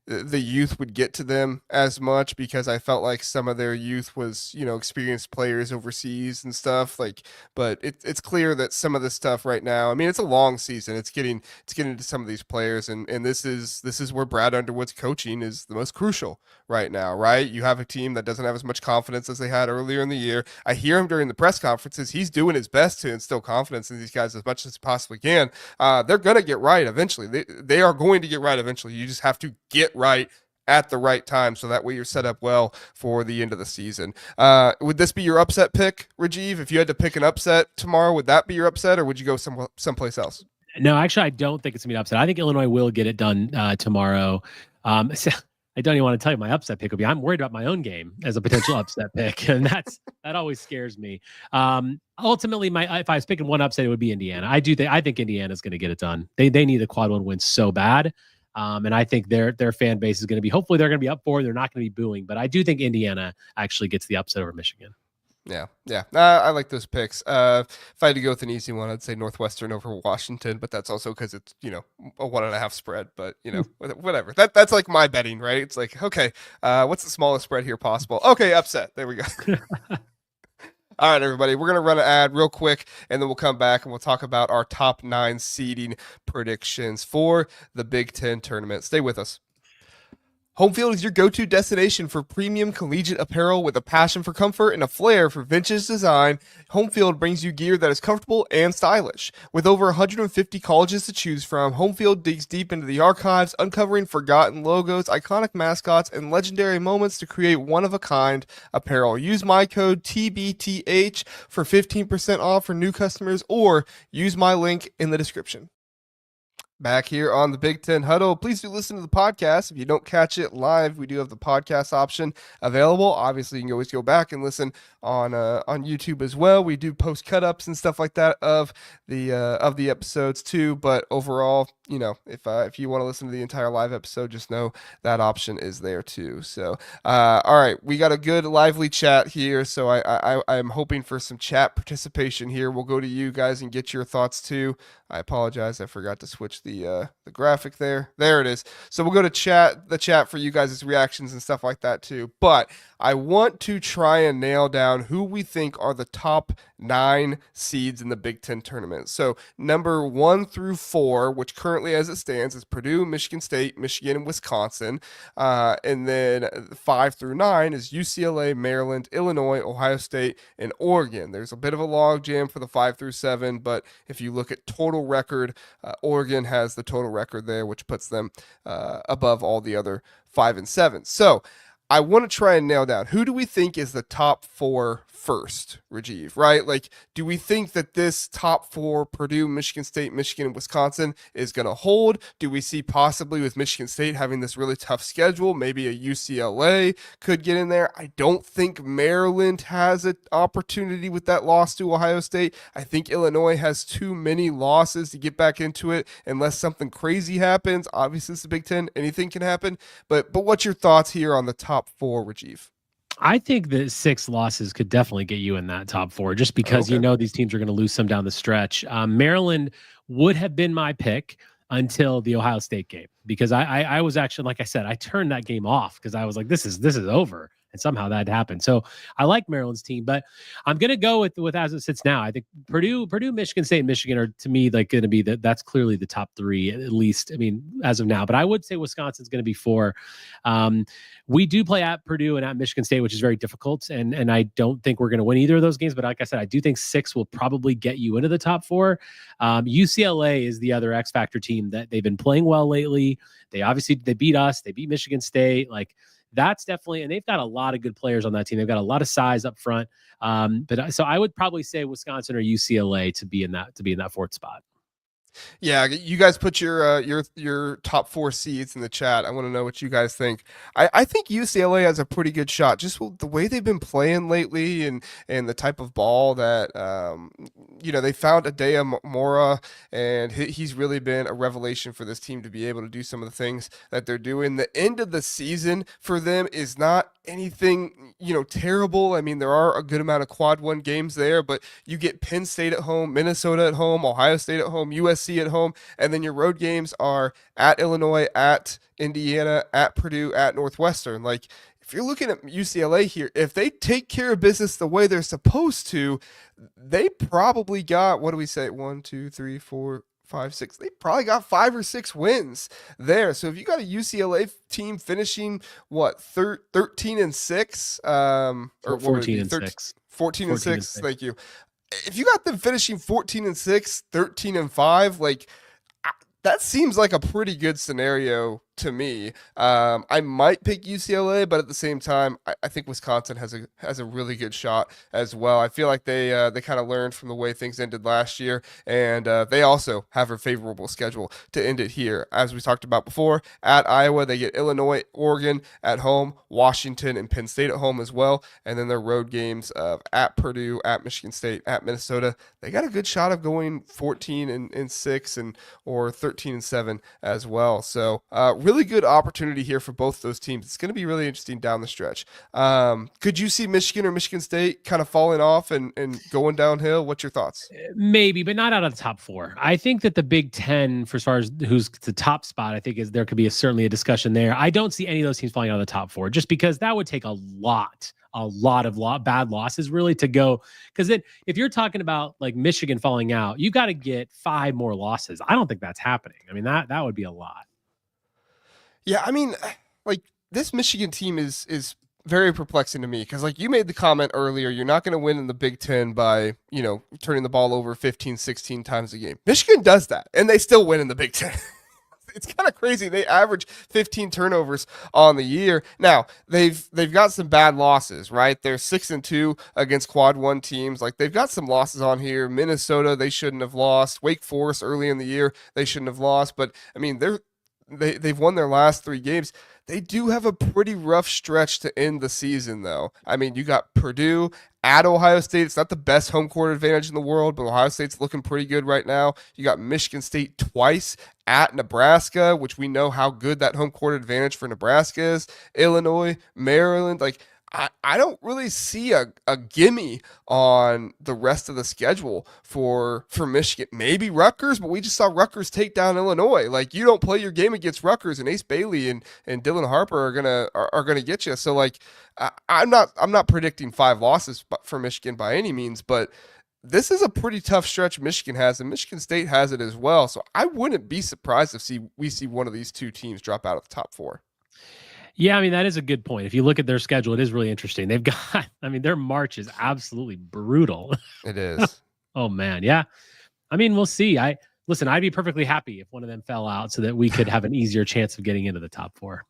youth would get to them as much because I felt like some of their youth was, experienced players overseas and stuff. Like, but it's clear that some of this stuff right now, I mean, it's a long season. It's getting to some of these players, and this is where Brad Underwood's coaching is the most crucial right now, right? You have a team that doesn't have as much confidence as they had earlier in the year. I hear him during the press conferences. He's doing his best to instill confidence in these guys as much as he possibly can. They're going to get right eventually. They are going to get right eventually. You just have to get right at the right time, so that way you're set up well for the end of the season. Would this be your upset pick, Rajeev? If you had to pick an upset tomorrow, would that be your upset, or would you go someplace else? No, actually, I don't think it's gonna be an upset. I think Illinois will get it done tomorrow. So I don't even want to tell you my upset pick will be. I'm worried about my own game as a potential upset pick, and that always scares me. Ultimately, if I was picking one upset, it would be Indiana. I think Indiana's going to get it done. They need a quad one win so bad. And I think their fan base is going to be, hopefully they're going to be up for it. They're not going to be booing, but I do think Indiana actually gets the upset over Michigan. Yeah. I like those picks. If I had to go with an easy one, I'd say Northwestern over Washington, but that's also because it's, a 1.5 spread, but whatever. That's like my betting, right? It's like, okay, what's the smallest spread here possible? Okay, upset. There we go. All right, everybody, we're going to run an ad real quick, and then we'll come back and we'll talk about our top 9 seeding predictions for the Big Ten tournament. Stay with us. Home Field is your go-to destination for premium collegiate apparel with a passion for comfort and a flair for vintage design. Home Field brings you gear that is comfortable and stylish. With over 150 colleges to choose from, Home Field digs deep into the archives, uncovering forgotten logos, iconic mascots, and legendary moments to create one-of-a-kind apparel. Use my code TBTH for 15% off for new customers, or use my link in the description. Back here on the Big Ten Huddle. Please do listen to the podcast. If you don't catch it live, we do have the podcast option available. Obviously, you can always go back and listen on YouTube as well. We do post cut-ups and stuff like that of the episodes too. But overall, if you want to listen to the entire live episode, just know that option is there too. So, all right, we got a good lively chat here. So I'm hoping for some chat participation here. We'll go to you guys and get your thoughts too. I apologize. I forgot to switch the graphic there. There it is. So we'll go to the chat for you guys' reactions and stuff like that too. But I want to try and nail down who we think are the top 9 seeds in the Big Ten tournament. So number 1 through 4, which currently as it stands is Purdue, Michigan State, Michigan, and Wisconsin. And then 5 through 9 is UCLA, Maryland, Illinois, Ohio State, and Oregon. There's a bit of a log jam for the 5 through 7, but if you look at total record, Oregon has the total record there, which puts them above all the other 5 and 7. So I want to try and nail down who do we think is the top 4 first, Rajeev, right? Like, do we think that this top 4, Purdue, Michigan State, Michigan, and Wisconsin, is going to hold? Do we see possibly with Michigan State having this really tough schedule, maybe a UCLA could get in there? I don't think Maryland has an opportunity with that loss to Ohio State. I think Illinois has too many losses to get back into it unless something crazy happens. Obviously, it's the Big Ten. Anything can happen. But what's your thoughts here on the top 4, Rajeev? I think that 6 losses could definitely get you in that top 4, just because Okay. these teams are going to lose some down the stretch. Maryland would have been my pick until the Ohio State game, because I was actually, like I said, I turned that game off because I was like, this is over, and somehow that happened. So I like Maryland's team, but I'm going to go with as it sits now. I think Purdue, Michigan State, and Michigan are, to me, like going to be that's clearly the top 3, at least. I mean, as of now, but I would say Wisconsin's going to be 4. We do play at Purdue and at Michigan State, which is very difficult, and I don't think we're going to win either of those games. But like I said, I do think 6 will probably get you into the top 4. UCLA is the other X Factor team that they've been playing well lately. They beat us, they beat Michigan State. Like, that's definitely, and they've got a lot of good players on that team. They've got a lot of size up front. But so I would probably say Wisconsin or UCLA to be in that 4th spot. Yeah, you guys put your top 4 seeds in the chat. I want to know what you guys think. I think UCLA has a pretty good shot. Just the way they've been playing lately, and the type of ball that they found Adea Mora, and he's really been a revelation for this team to be able to do some of the things that they're doing. The end of the season for them is not anything terrible. I mean, there are a good amount of quad 1 games there, but you get Penn State at home, Minnesota at home, Ohio State at home, USC at home, and then your road games are at Illinois, at Indiana, at Purdue, at Northwestern. Like, if you're looking at UCLA here, if they take care of business the way they're supposed to, they probably got, what do we say, 1, 2, 3, 4, 5, 6. They probably got 5 or 6 wins there. So if you got a UCLA team finishing 13-6, or 14-6, 14-6. Thank you. If you got them finishing 14-6, 13-5, like, that seems like a pretty good scenario to me. I might pick UCLA, but at the same time, I think Wisconsin has a really good shot as well. I feel like they kind of learned from the way things ended last year, and they also have a favorable schedule to end it here. As we talked about before, at Iowa, they get Illinois, Oregon at home, Washington, and Penn State at home as well, and then their road games of at Purdue, at Michigan State, at Minnesota. They got a good shot of going 14-6 or 13-7 as well. So really good opportunity here for both those teams. It's going to be really interesting down the stretch. Could you see Michigan or Michigan State kind of falling off and going downhill? What's your thoughts? Maybe, but not out of the top 4. I think that the Big Ten, for as far as who's the top spot, I think there could be certainly a discussion there. I don't see any of those teams falling out of the top 4, just because that would take a lot of bad losses really to go. Because then if you're talking about like Michigan falling out, you got to get 5 more losses. I don't think that's happening. I mean, that would be a lot. Yeah, I mean, like, this Michigan team is very perplexing to me, because, like, you made the comment earlier, you're not going to win in the Big Ten by, turning the ball over 15, 16 times a game. Michigan does that, and they still win in the Big Ten. It's kind of crazy. They average 15 turnovers on the year. Now, they've got some bad losses, right? They're 6-2 against quad 1 teams. Like, they've got some losses on here. Minnesota, they shouldn't have lost. Wake Forest early in the year, they shouldn't have lost. But I mean, they've won their last 3 games. They do have a pretty rough stretch to end the season, though. I mean, you got Purdue at Ohio State. It's not the best home court advantage in the world, but Ohio State's looking pretty good right now. You got Michigan State twice at Nebraska, which we know how good that home court advantage for Nebraska is. Illinois, Maryland, like, I don't really see a gimme on the rest of the schedule for Michigan. Maybe Rutgers, but we just saw Rutgers take down Illinois. Like, you don't play your game against Rutgers, and Ace Bailey and Dylan Harper are gonna get you. So, like, I'm not predicting 5 losses for Michigan by any means, but this is a pretty tough stretch Michigan has, and Michigan State has it as well. So I wouldn't be surprised if we see one of these 2 teams drop out of the top 4. Yeah, I mean, that is a good point. If you look at their schedule, it is really interesting. They've got, I mean, their March is absolutely brutal. It is. Oh, man. Yeah. I mean, we'll see. I'd be perfectly happy if one of them fell out so that we could have an easier chance of getting into the top 4.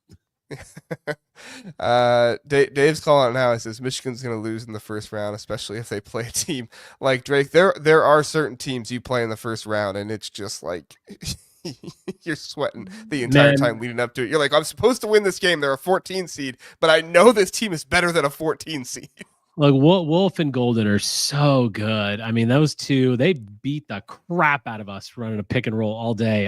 Dave's calling out now. He says Michigan's going to lose in the first round, especially if they play a team like Drake. There are certain teams you play in the first round, and it's just like you're sweating the entire time leading up to it. You're like, I'm supposed to win this game. They're a 14 seed, but I know this team is better than a 14 seed. Like, Wolf and Golden are so good. I mean, those 2, they beat the crap out of us running a pick and roll all day.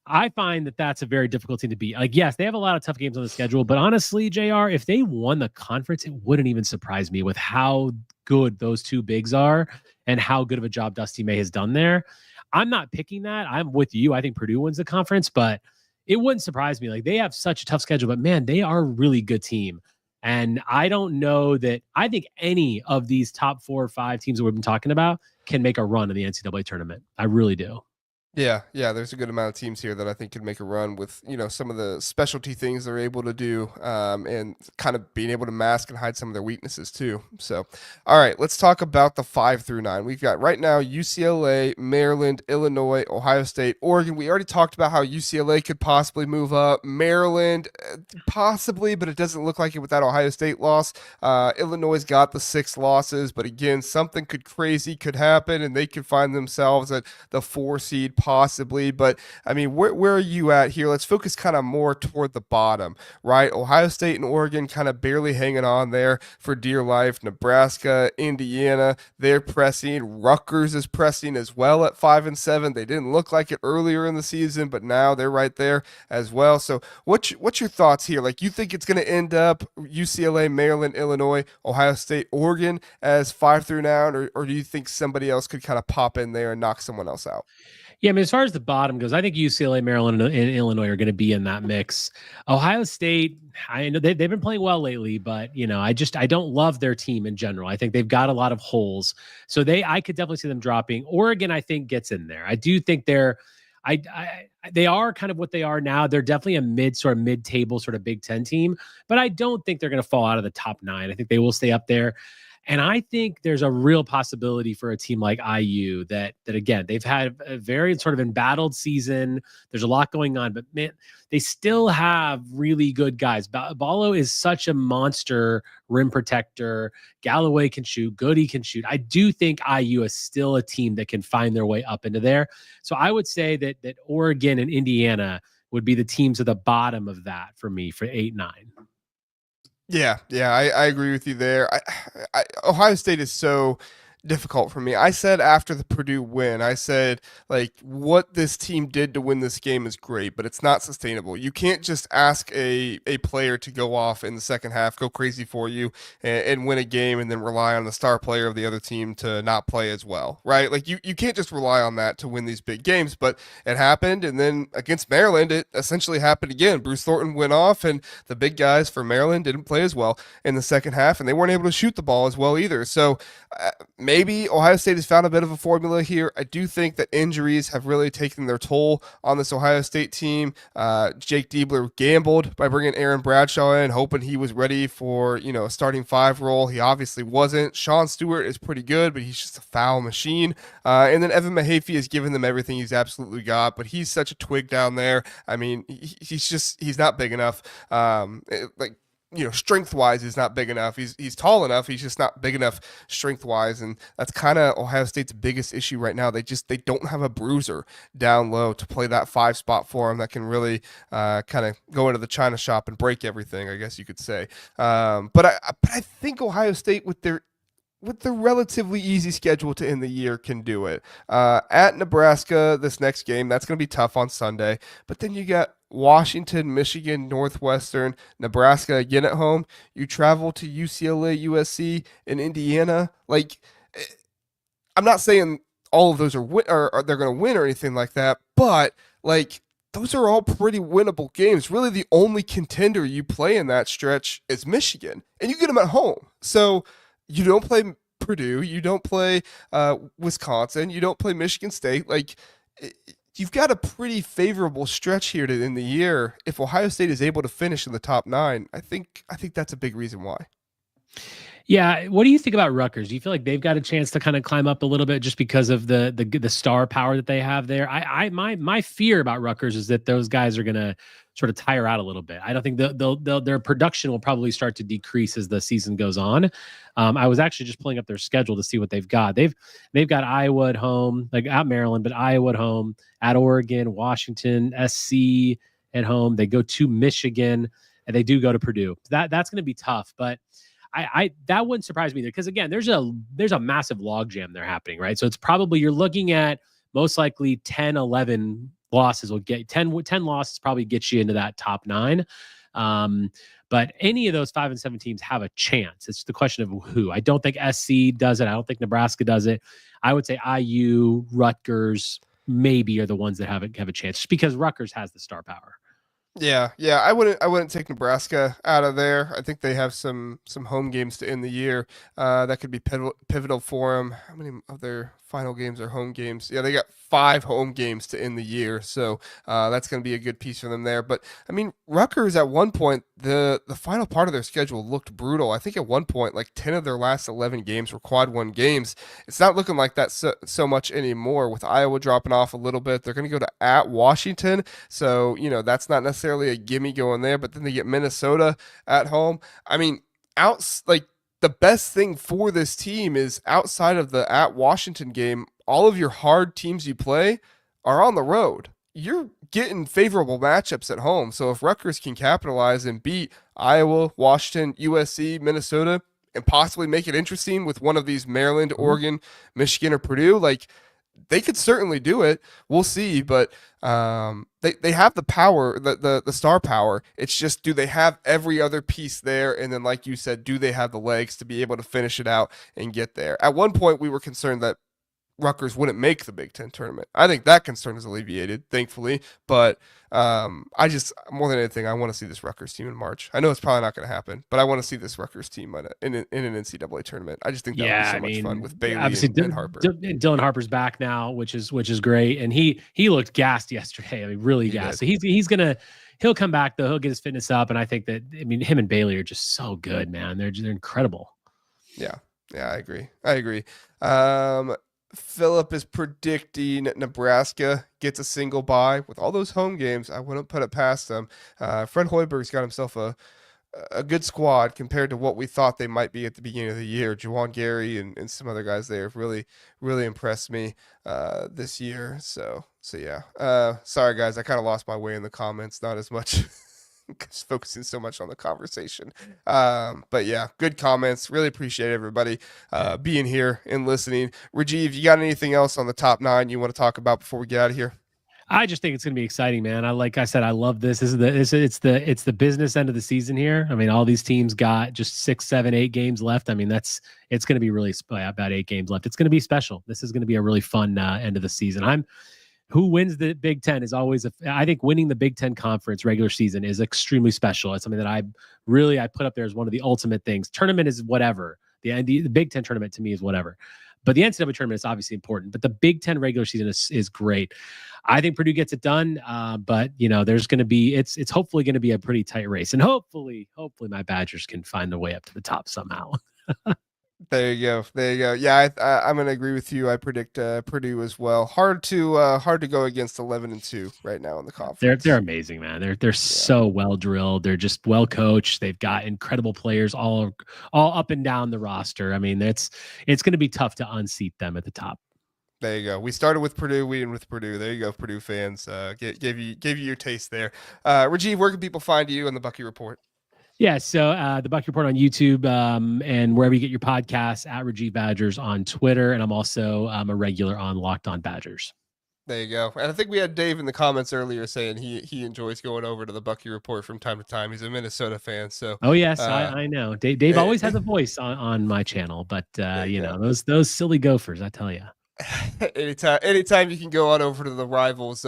I find that that's a very difficult team to beat. Like, yes, they have a lot of tough games on the schedule, but honestly, JR, if they won the conference, it wouldn't even surprise me with how good those two bigs are and how good of a job Dusty May has done there. I'm not picking that. I'm with you. I think Purdue wins the conference, but it wouldn't surprise me. Like, they have such a tough schedule, but man, they are a really good team. And I don't know that I think any of these top 4 or 5 teams that we've been talking about can make a run in the NCAA tournament. I really do. Yeah, there's a good amount of teams here that I think could make a run with, some of the specialty things they're able to do, and kind of being able to mask and hide some of their weaknesses too. So, all right, let's talk about the 5 through 9. We've got right now UCLA, Maryland, Illinois, Ohio State, Oregon. We already talked about how UCLA could possibly move up. Maryland, possibly, but it doesn't look like it with that Ohio State loss. Illinois got the 6 losses, but again, something crazy could happen, and they could find themselves at the 4 seed possibly. But I mean, where are you at here? Let's focus kind of more toward the bottom, right? Ohio State and Oregon kind of barely hanging on there for dear life. Nebraska, Indiana, they're pressing. Rutgers is pressing as well at 5 and 7. They didn't look like it earlier in the season, but now they're right there as well. So what's your thoughts here? Like, you think it's going to end up UCLA, Maryland, Illinois, Ohio State, Oregon as 5 through 9, or do you think somebody else could kind of pop in there and knock someone else out? Yeah, I mean, as far as the bottom goes, I think UCLA, Maryland, and Illinois are going to be in that mix. Ohio State, I know they've been playing well lately, but I don't love their team in general. I think they've got a lot of holes, so I could definitely see them dropping. Oregon, I think, gets in there. I do think they are kind of what they are now. They're definitely a mid-table sort of Big Ten team, but I don't think they're going to fall out of the top 9. I think they will stay up there. And I think there's a real possibility for a team like IU that again, they've had a very sort of embattled season. There's a lot going on, but man, they still have really good guys. Ballo is such a monster rim protector. Galloway can shoot. Goody can shoot. I do think IU is still a team that can find their way up into there. So I would say that Oregon and Indiana would be the teams at the bottom of that for me for 8-9. Yeah, I agree with you there. Ohio State is so difficult for me. I said after the Purdue win, I said, like, what this team did to win this game is great, but it's not sustainable. You can't just ask a player to go off in the second half, go crazy for you, and win a game, and then rely on the star player of the other team to not play as well, right? Like, you can't just rely on that to win these big games, but it happened, and then against Maryland, it essentially happened again. Bruce Thornton went off, and the big guys for Maryland didn't play as well in the second half, and they weren't able to shoot the ball as well either. So maybe Ohio State has found a bit of a formula here. I do think that injuries have really taken their toll on this Ohio State team. Jake Diebler gambled by bringing Aaron Bradshaw in, hoping he was ready for a starting 5 role. He obviously wasn't. Sean Stewart is pretty good, but he's just a foul machine. And then Evan Mahaffey has given them everything he's absolutely got, but he's such a twig down there. I mean, he's not big enough. Strength wise, he's not big enough. He's tall enough. He's just not big enough strength wise, and that's kind of Ohio State's biggest issue right now. They don't have a bruiser down low to play that 5 spot for him that can really kind of go into the china shop and break everything, I guess you could say. But I think Ohio State with the relatively easy schedule to end the year can do it. At Nebraska, this next game, that's going to be tough on Sunday. But then you got Washington, Michigan, Northwestern, Nebraska again at home. You travel to UCLA, USC, and Indiana. Like, I'm not saying all of those are they're going to win or anything like that, but like, those are all pretty winnable games. Really, the only contender you play in that stretch is Michigan, and you get them at home. So you don't play Purdue, you don't play Wisconsin, you don't play Michigan State. Like, you've got a pretty favorable stretch here to end the year. If Ohio State is able to finish in the top 9, I think that's a big reason why. Yeah, what do you think about Rutgers? Do you feel like they've got a chance to kind of climb up a little bit just because of the star power that they have there? My fear about Rutgers is that those guys are going to sort of tire out a little bit. I don't think their production will probably start to decrease as the season goes on. I was actually just pulling up their schedule to see what they've got. They've got Iowa at home, like at Maryland, but Iowa at home, at Oregon, Washington, SC at home. They go to Michigan, and they do go to Purdue. That's going to be tough, but I that wouldn't surprise me either, because again, there's a massive logjam there happening, right? So it's probably, you're looking at most likely 10, 11 losses will get 10 losses probably gets you into that top 9. But any of those 5 and 7 teams have a chance. It's the question of who. I don't think SC does it. I don't think Nebraska does it. I would say IU, Rutgers, maybe are the ones that have a chance, just because Rutgers has the star power. Yeah, I wouldn't take Nebraska out of there. I think they have some home games to end the year that could be pivotal for them. How many of their final games are home games? Yeah, they got 5 home games to end the year, so that's going to be a good piece for them there. But I mean, Rutgers at one point, the final part of their schedule looked brutal. I think at one point, like 10 of their last 11 games were quad 1 games. It's not looking like that so much anymore. With Iowa dropping off a little bit, they're going to go to at Washington, so that's not necessarily a gimme going there. But then they get Minnesota at home. I mean, the best thing for this team is outside of the at Washington game, all of your hard teams you play are on the road. You're getting favorable matchups at home. So if Rutgers can capitalize and beat Iowa, Washington, USC, Minnesota, and possibly make it interesting with one of these Maryland, Oregon, Michigan, or Purdue, like they could certainly do it. We'll see, but they have the power, the star power. It's just, do they have every other piece there? And then, like you said, do they have the legs to be able to finish it out and get there? At one point, we were concerned that Rutgers wouldn't make the Big Ten tournament. I think that concern is alleviated, thankfully. But I just, more than anything, I want to see this Rutgers team in March. I know it's probably not going to happen, but I want to see this Rutgers team in an NCAA tournament. I just think that would be so much fun with Bailey and Harper. Dylan Harper's back now, which is great, and he looked gassed yesterday. I mean, really gassed. So he'll come back though. He'll get his fitness up, and I think that him and Bailey are just so good, man. They're incredible. Yeah, I agree. Philip is predicting Nebraska gets a single bye. With all those home games, I wouldn't put it past them. Fred Hoiberg's got himself a good squad compared to what we thought they might be at the beginning of the year. Juwan Gary and some other guys there have really, really impressed me this year. So yeah. Sorry, guys. I kind of lost my way in the comments. Not as much focusing so much on the conversation. But yeah, good comments. Really appreciate everybody being here and listening. Rajeev, you got anything else on the top 9 you want to talk about before we get out of here? I just think it's going to be exciting, man. Like I said, I love this. It's the business end of the season here. I mean, all these teams got just 6, 7, 8 games left. I mean, it's going to be really about 8 games left. It's going to be special. This is going to be a really fun end of the season. Who wins the Big Ten is always I think winning the Big Ten conference regular season is extremely special. It's something that I put up there as one of the ultimate things. Tournament is whatever. The Big Ten tournament to me is whatever. But the NCAA tournament is obviously important. But the Big Ten regular season is great. I think Purdue gets it done. But there's going to be it's hopefully going to be a pretty tight race, and hopefully my Badgers can find their way up to the top somehow. There you go. Yeah, I'm gonna agree with you. I predict Purdue as well. Hard to go against 11-2 right now in the conference. They're amazing, man. They're so well drilled. They're just well coached. They've got incredible players all up and down the roster. I mean, it's going to be tough to unseat them at the top. There you go. We started with Purdue. We end with Purdue. There you go, Purdue fans. Gave you your taste there. Rajeev, where can people find you in the Bucky Report? Yeah, so the Bucky Report on YouTube and wherever you get your podcasts, at Rajeev Badgers on Twitter, and I'm also a regular on Locked On Badgers. There you go. And I think we had Dave in the comments earlier saying he enjoys going over to the Bucky Report from time to time. He's a Minnesota fan, so. Oh yes, I know. Dave always has a voice on my channel, but those silly Gophers, I tell you. Anytime you can go on over to the Rivals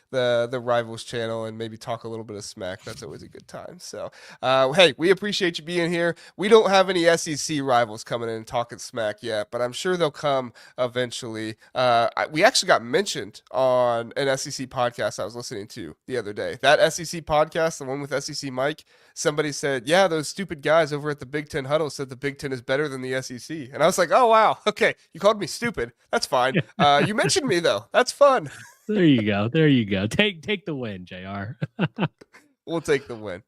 the Rivals channel and maybe talk a little bit of smack, that's always a good time. So hey, we appreciate you being here. We don't have any SEC rivals coming in and talking smack yet, but I'm sure they'll come eventually. We actually got mentioned on an SEC podcast I was listening to the other day. That SEC podcast, the one with SEC Mike, somebody said, yeah, those stupid guys over at the Big Ten Huddle said the Big Ten is better than the SEC. And I was like, oh, wow. Okay. You called me stupid. That's fine. You mentioned me, though. That's fun. There you go. Take the win, JR. We'll take the win.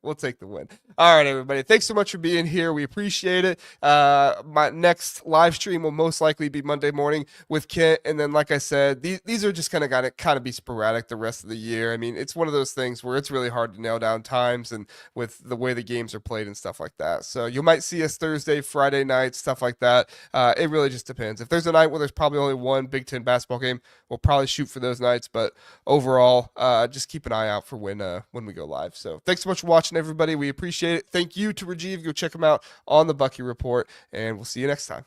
All right, everybody. Thanks so much for being here. We appreciate it. My next live stream will most likely be Monday morning with Kent, and then, like I said, these are just gotta kind of be sporadic the rest of the year. I mean, it's one of those things where it's really hard to nail down times and with the way the games are played and stuff like that. So you might see us Thursday, Friday night, stuff like that. It really just depends. If there's a night where there's probably only one Big Ten basketball game, we'll probably shoot for those nights. But overall, just keep an eye out for when we go live. So thanks so much for watching, everybody. We appreciate it. Thank you to Rajeev. Go check him out on the Bucky Report, and we'll see you next time.